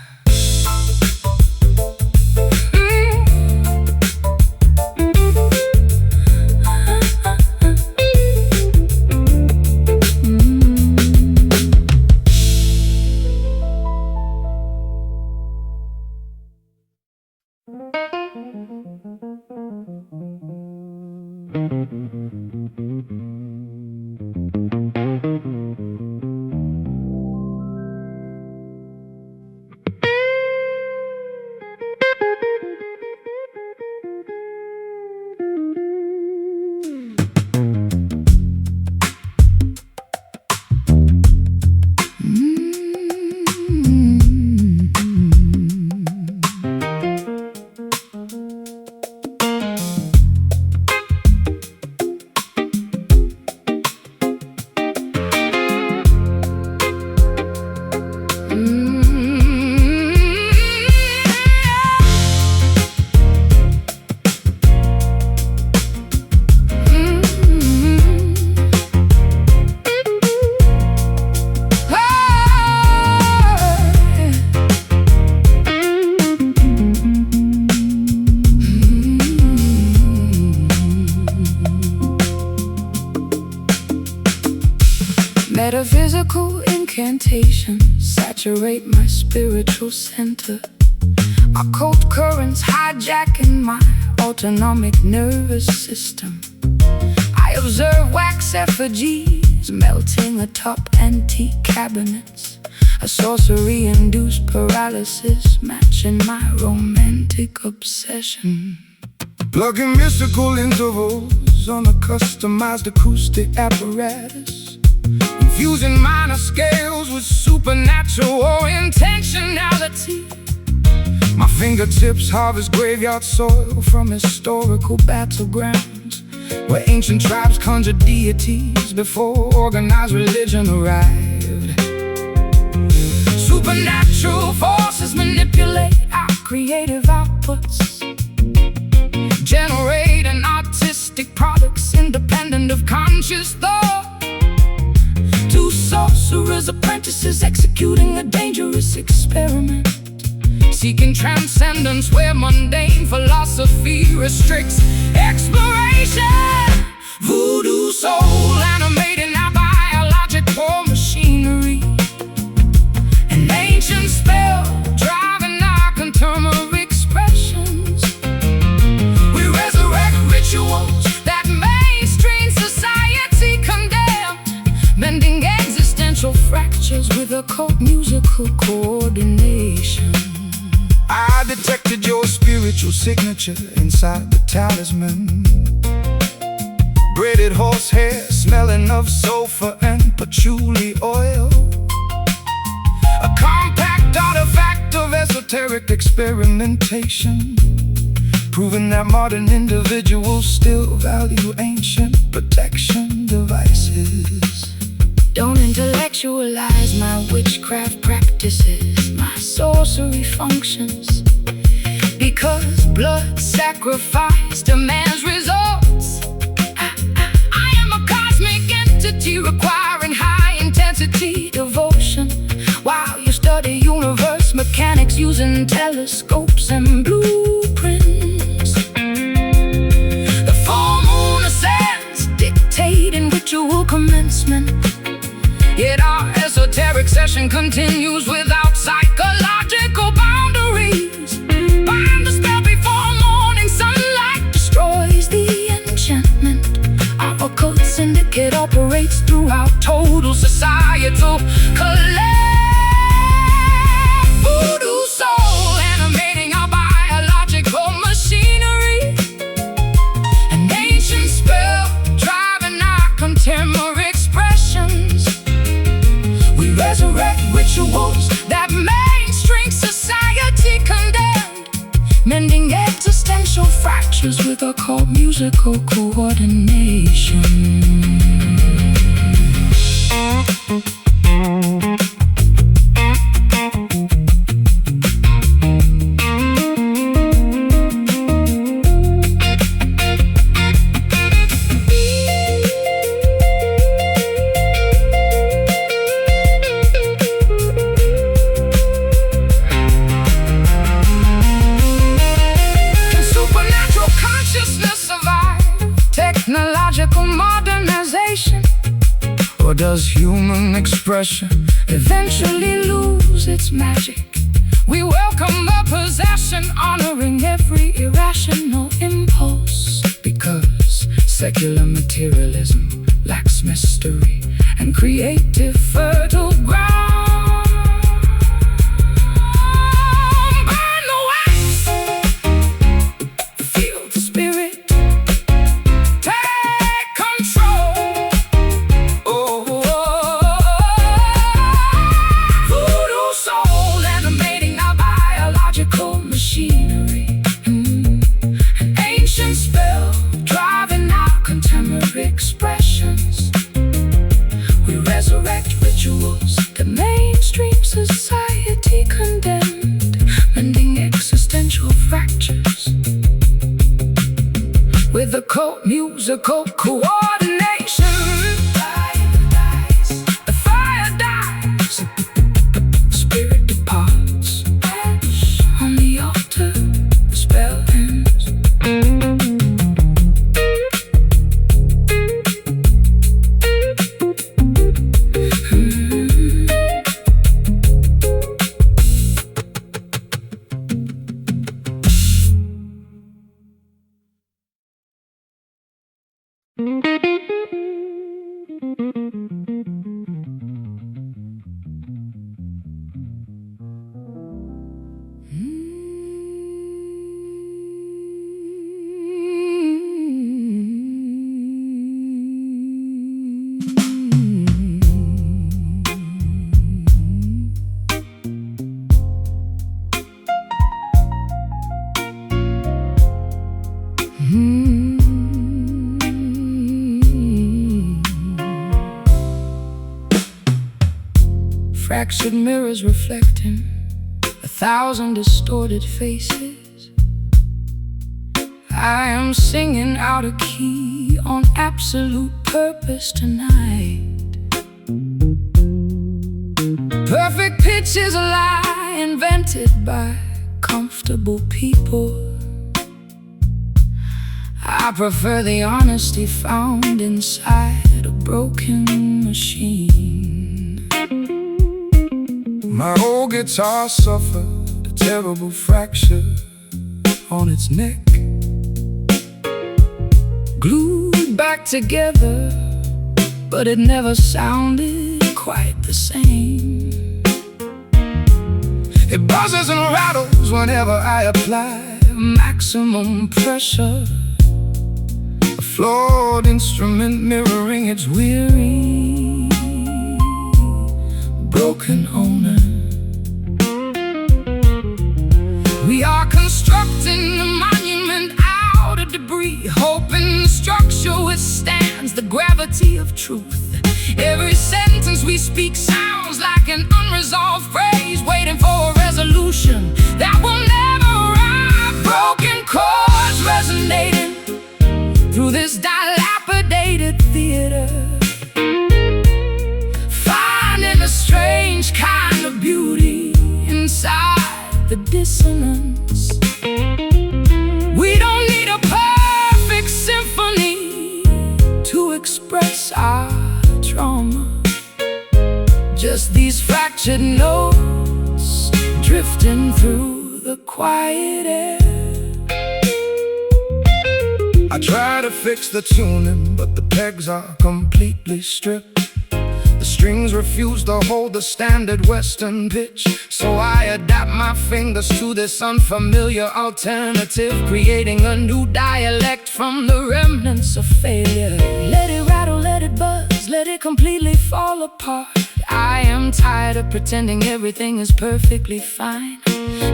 Metaphysical incantations saturate my spiritual center. Occult currents hijacking my autonomic nervous system. I observe wax effigies melting atop antique cabinets, a sorcery-induced paralysis matching my romantic obsession. Plugging mystical intervals on a customized acoustic apparatus, infusing minor scales with supernatural intentionality. My fingertips harvest graveyard soil from historical battlegrounds, where ancient tribes conjured deities before organized religion arrived. Supernatural forces manipulate our creative outputs, generating artistic products independent of conscious thought. Two sorcerers' apprentices executing a dangerous experiment, seeking transcendence where mundane philosophy restricts exploration. Voodoo soul animating our biological machinery, an ancient spell driving our contemporary expressions. We resurrect rituals that mainstream society condemned, mending existential fractures with occult musical coordination. I detected your spiritual signature inside the talisman. Braided horsehair smelling of sulfur and patchouli oil, a compact artifact of esoteric esoteric experimentation, proving that modern individuals still value ancient protection devices. Don't intellectualize my witchcraft practices, my sorcery functions, because blood sacrifice demands results. I am a cosmic entity requiring high-intensity devotion, while you study universe mechanics using telescopes and blueprints. The full moon ascends, dictating ritual commencement, yet our esoteric session continues without psychological boundaries. Bind the spell before morning sunlight destroys the enchantment. Our occult syndicate operates throughout total societal collapse. Voodoo soul animating our biological machinery, an ancient spell driving our contemporary expressions. We resurrect rituals that mainstream society condemned, mending existential fractures with occult musical coordination. Technological modernization, or does human expression eventually lose its magic? We welcome the possession, honoring every irrational impulse, because secular materialism lacks mystery and creative fertile ground. Burn the wax, feel the spirit, expressions. We resurrect rituals that mainstream society condemned, mending existential fractures with occult musical coordination. The fire dies, the spirit departs. On the altar, the spell ends. Fractured mirrors reflecting 1,000 distorted faces. I am singing out of key on absolute purpose tonight. Perfect pitch is a lie invented by comfortable people. I prefer the honesty found inside a broken machine. My old guitar suffered a terrible fracture on its neck, Glued back together, but it never sounded quite the same. It buzzes and rattles whenever I apply Maximum pressure, a flawed instrument mirroring its weary, broken owner. constructing a monument out of debris, hoping the structure withstands the gravity of truth. Every sentence we speak sounds like an unresolved phrase, waiting for a resolution that will never arrive. Broken chords resonating through this dilapidated theater, finding a strange kind of beauty inside the dissonance. We don't need a perfect symphony to express our trauma, just these fractured notes drifting through the quiet air. I try to fix the tuning, but the pegs are completely stripped. The strings refuse to hold the standard Western pitch, so I adapt my fingers to this unfamiliar alternative, creating a new dialect from the remnants of failure. Let it rattle, let it buzz, let it completely fall apart. I am tired of pretending everything is perfectly fine.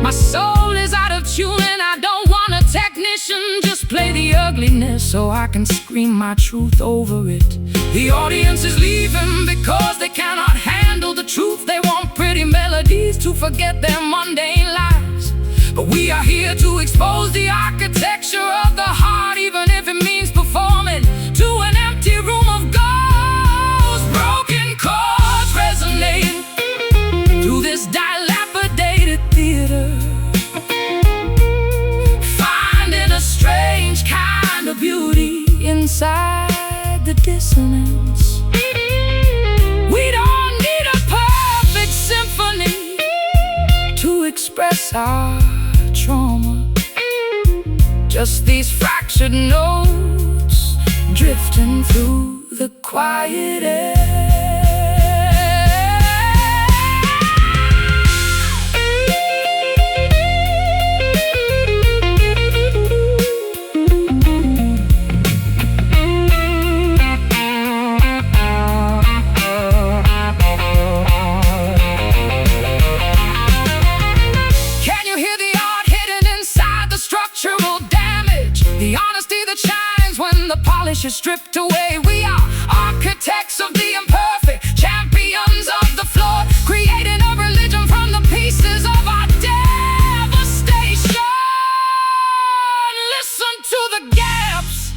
My soul is out of tune and I don't want a technician. Just play the ugliness so I can scream my truth over it. The audience is leaving because they cannot handle the truth. They want pretty melodies to forget their mundane lives. But we are here to expose the architecture of the heart, even if it means performing to an empty room of ghosts. Broken chords resonating through this dilapidated theater, finding a strange kind of beauty inside the dissonance. We don't need a perfect symphony to express our trauma, just these fractured notes drifting through the quiet air. When the polish is stripped away, we are architects of the imperfect, champions of the flawed, creating a religion from the pieces of our devastation. Listen to the gaps,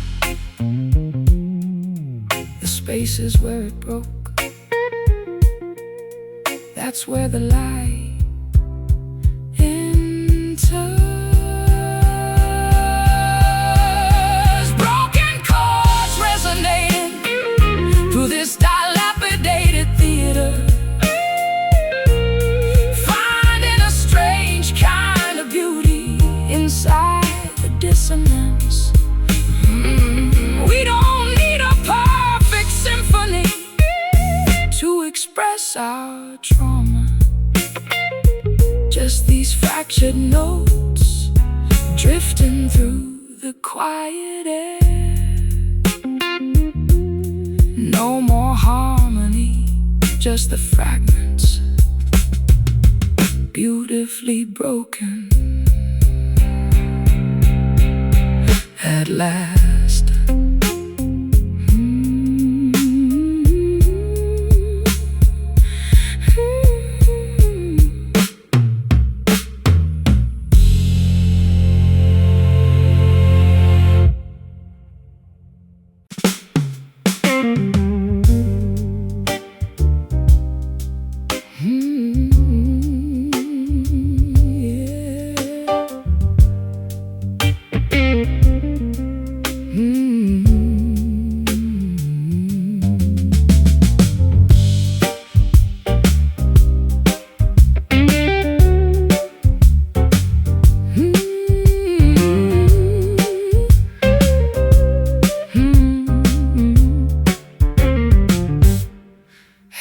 the spaces where it broke. That's where the light enters. This dilapidated theater, finding a strange kind of beauty inside the dissonance. We don't need a perfect symphony to express our trauma, just these fractured notes drifting through the quiet air. No more harmony, just the fragments, beautifully broken. At last.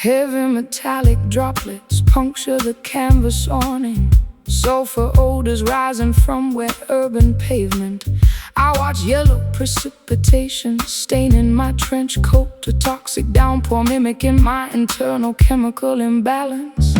Heavy metallic droplets puncture the canvas awning. Sulfur odors rising from wet urban pavement. I watch yellow precipitation staining my trench coat, a toxic downpour mimicking my internal chemical imbalance.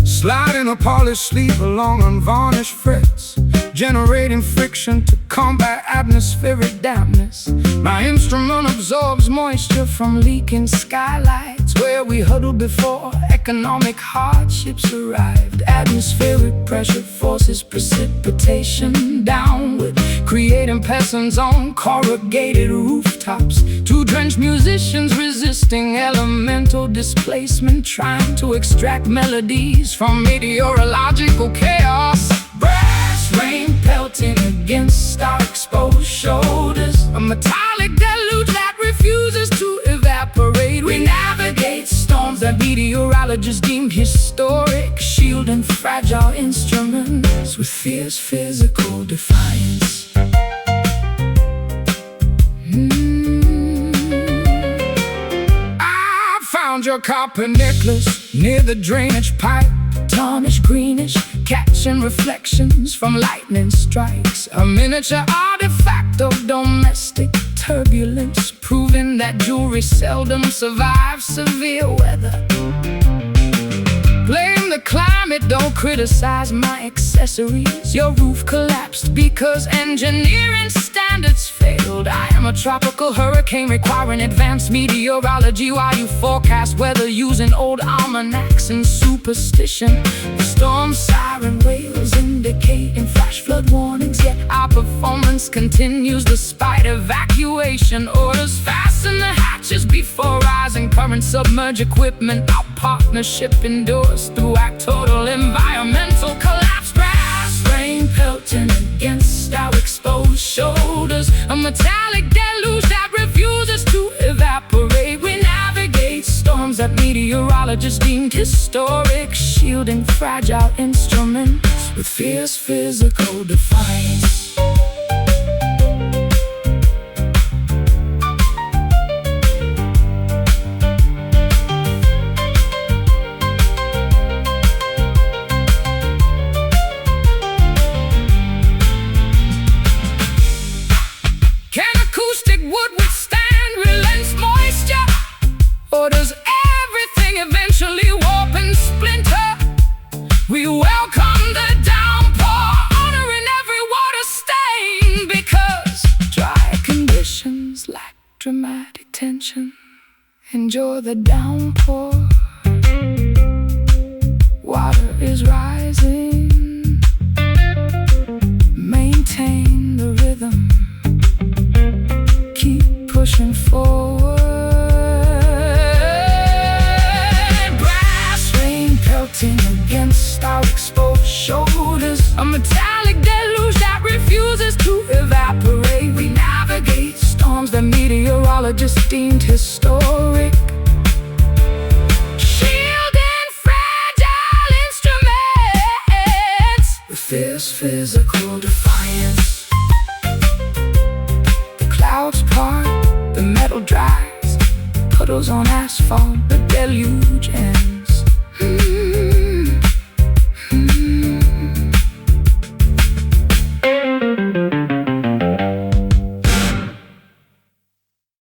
Sliding a polished sleeve along unvarnished frets, generating friction to combat atmospheric dampness. My instrument absorbs moisture from leaking skylights, where we huddled before economic hardships arrived. Atmospheric pressure forces precipitation downward, creating peasants on corrugated rooftops. Two drenched musicians resisting elemental displacement, trying to extract melodies from meteorological chaos. Brass rain pelting against our exposed shoulders, a metallic deluge that refuses to evaporate. We navigate storms that meteorologists deemed historic, shielding fragile instruments with fierce physical defiance. I found your copper necklace near the drainage pipe, tarnished greenish, catching reflections from lightning strikes. A miniature artifact of domestic turbulence, proving that jewelry seldom survives severe weather. Blame the climate, don't criticize my accessories. Your roof collapsed because engineering standards failed. I am a tropical hurricane requiring advanced meteorology, while you forecast weather using old almanacs and superstition. The storm siren wails indicating flash flood warnings, yet our performance continues despite evacuation orders. Fasten the hatches before rising currents submerge equipment. Our partnership endures through our total environmental collapse. Brass rain pelting against our exposed shoulders, a metallic deluge that refuses to evaporate. We navigate storms that meteorologists deemed historic, shielding fragile instruments with fierce physical defiance. Can acoustic wood withstand relentless moisture? Or does everything eventually warp and splinter? We welcome the downpour, honoring every water stain, because dry conditions lack dramatic tension. Enjoy the downpour. Water is rising. Maintain the rhythm. Pushing forward. Brass rain pelting against our exposed shoulders, a metallic deluge that refuses to evaporate. We navigate storms that meteorologists deemed historic, shielding fragile instruments with fierce physical defiance. The clouds part, the metal dries, puddles on asphalt, the deluge ends.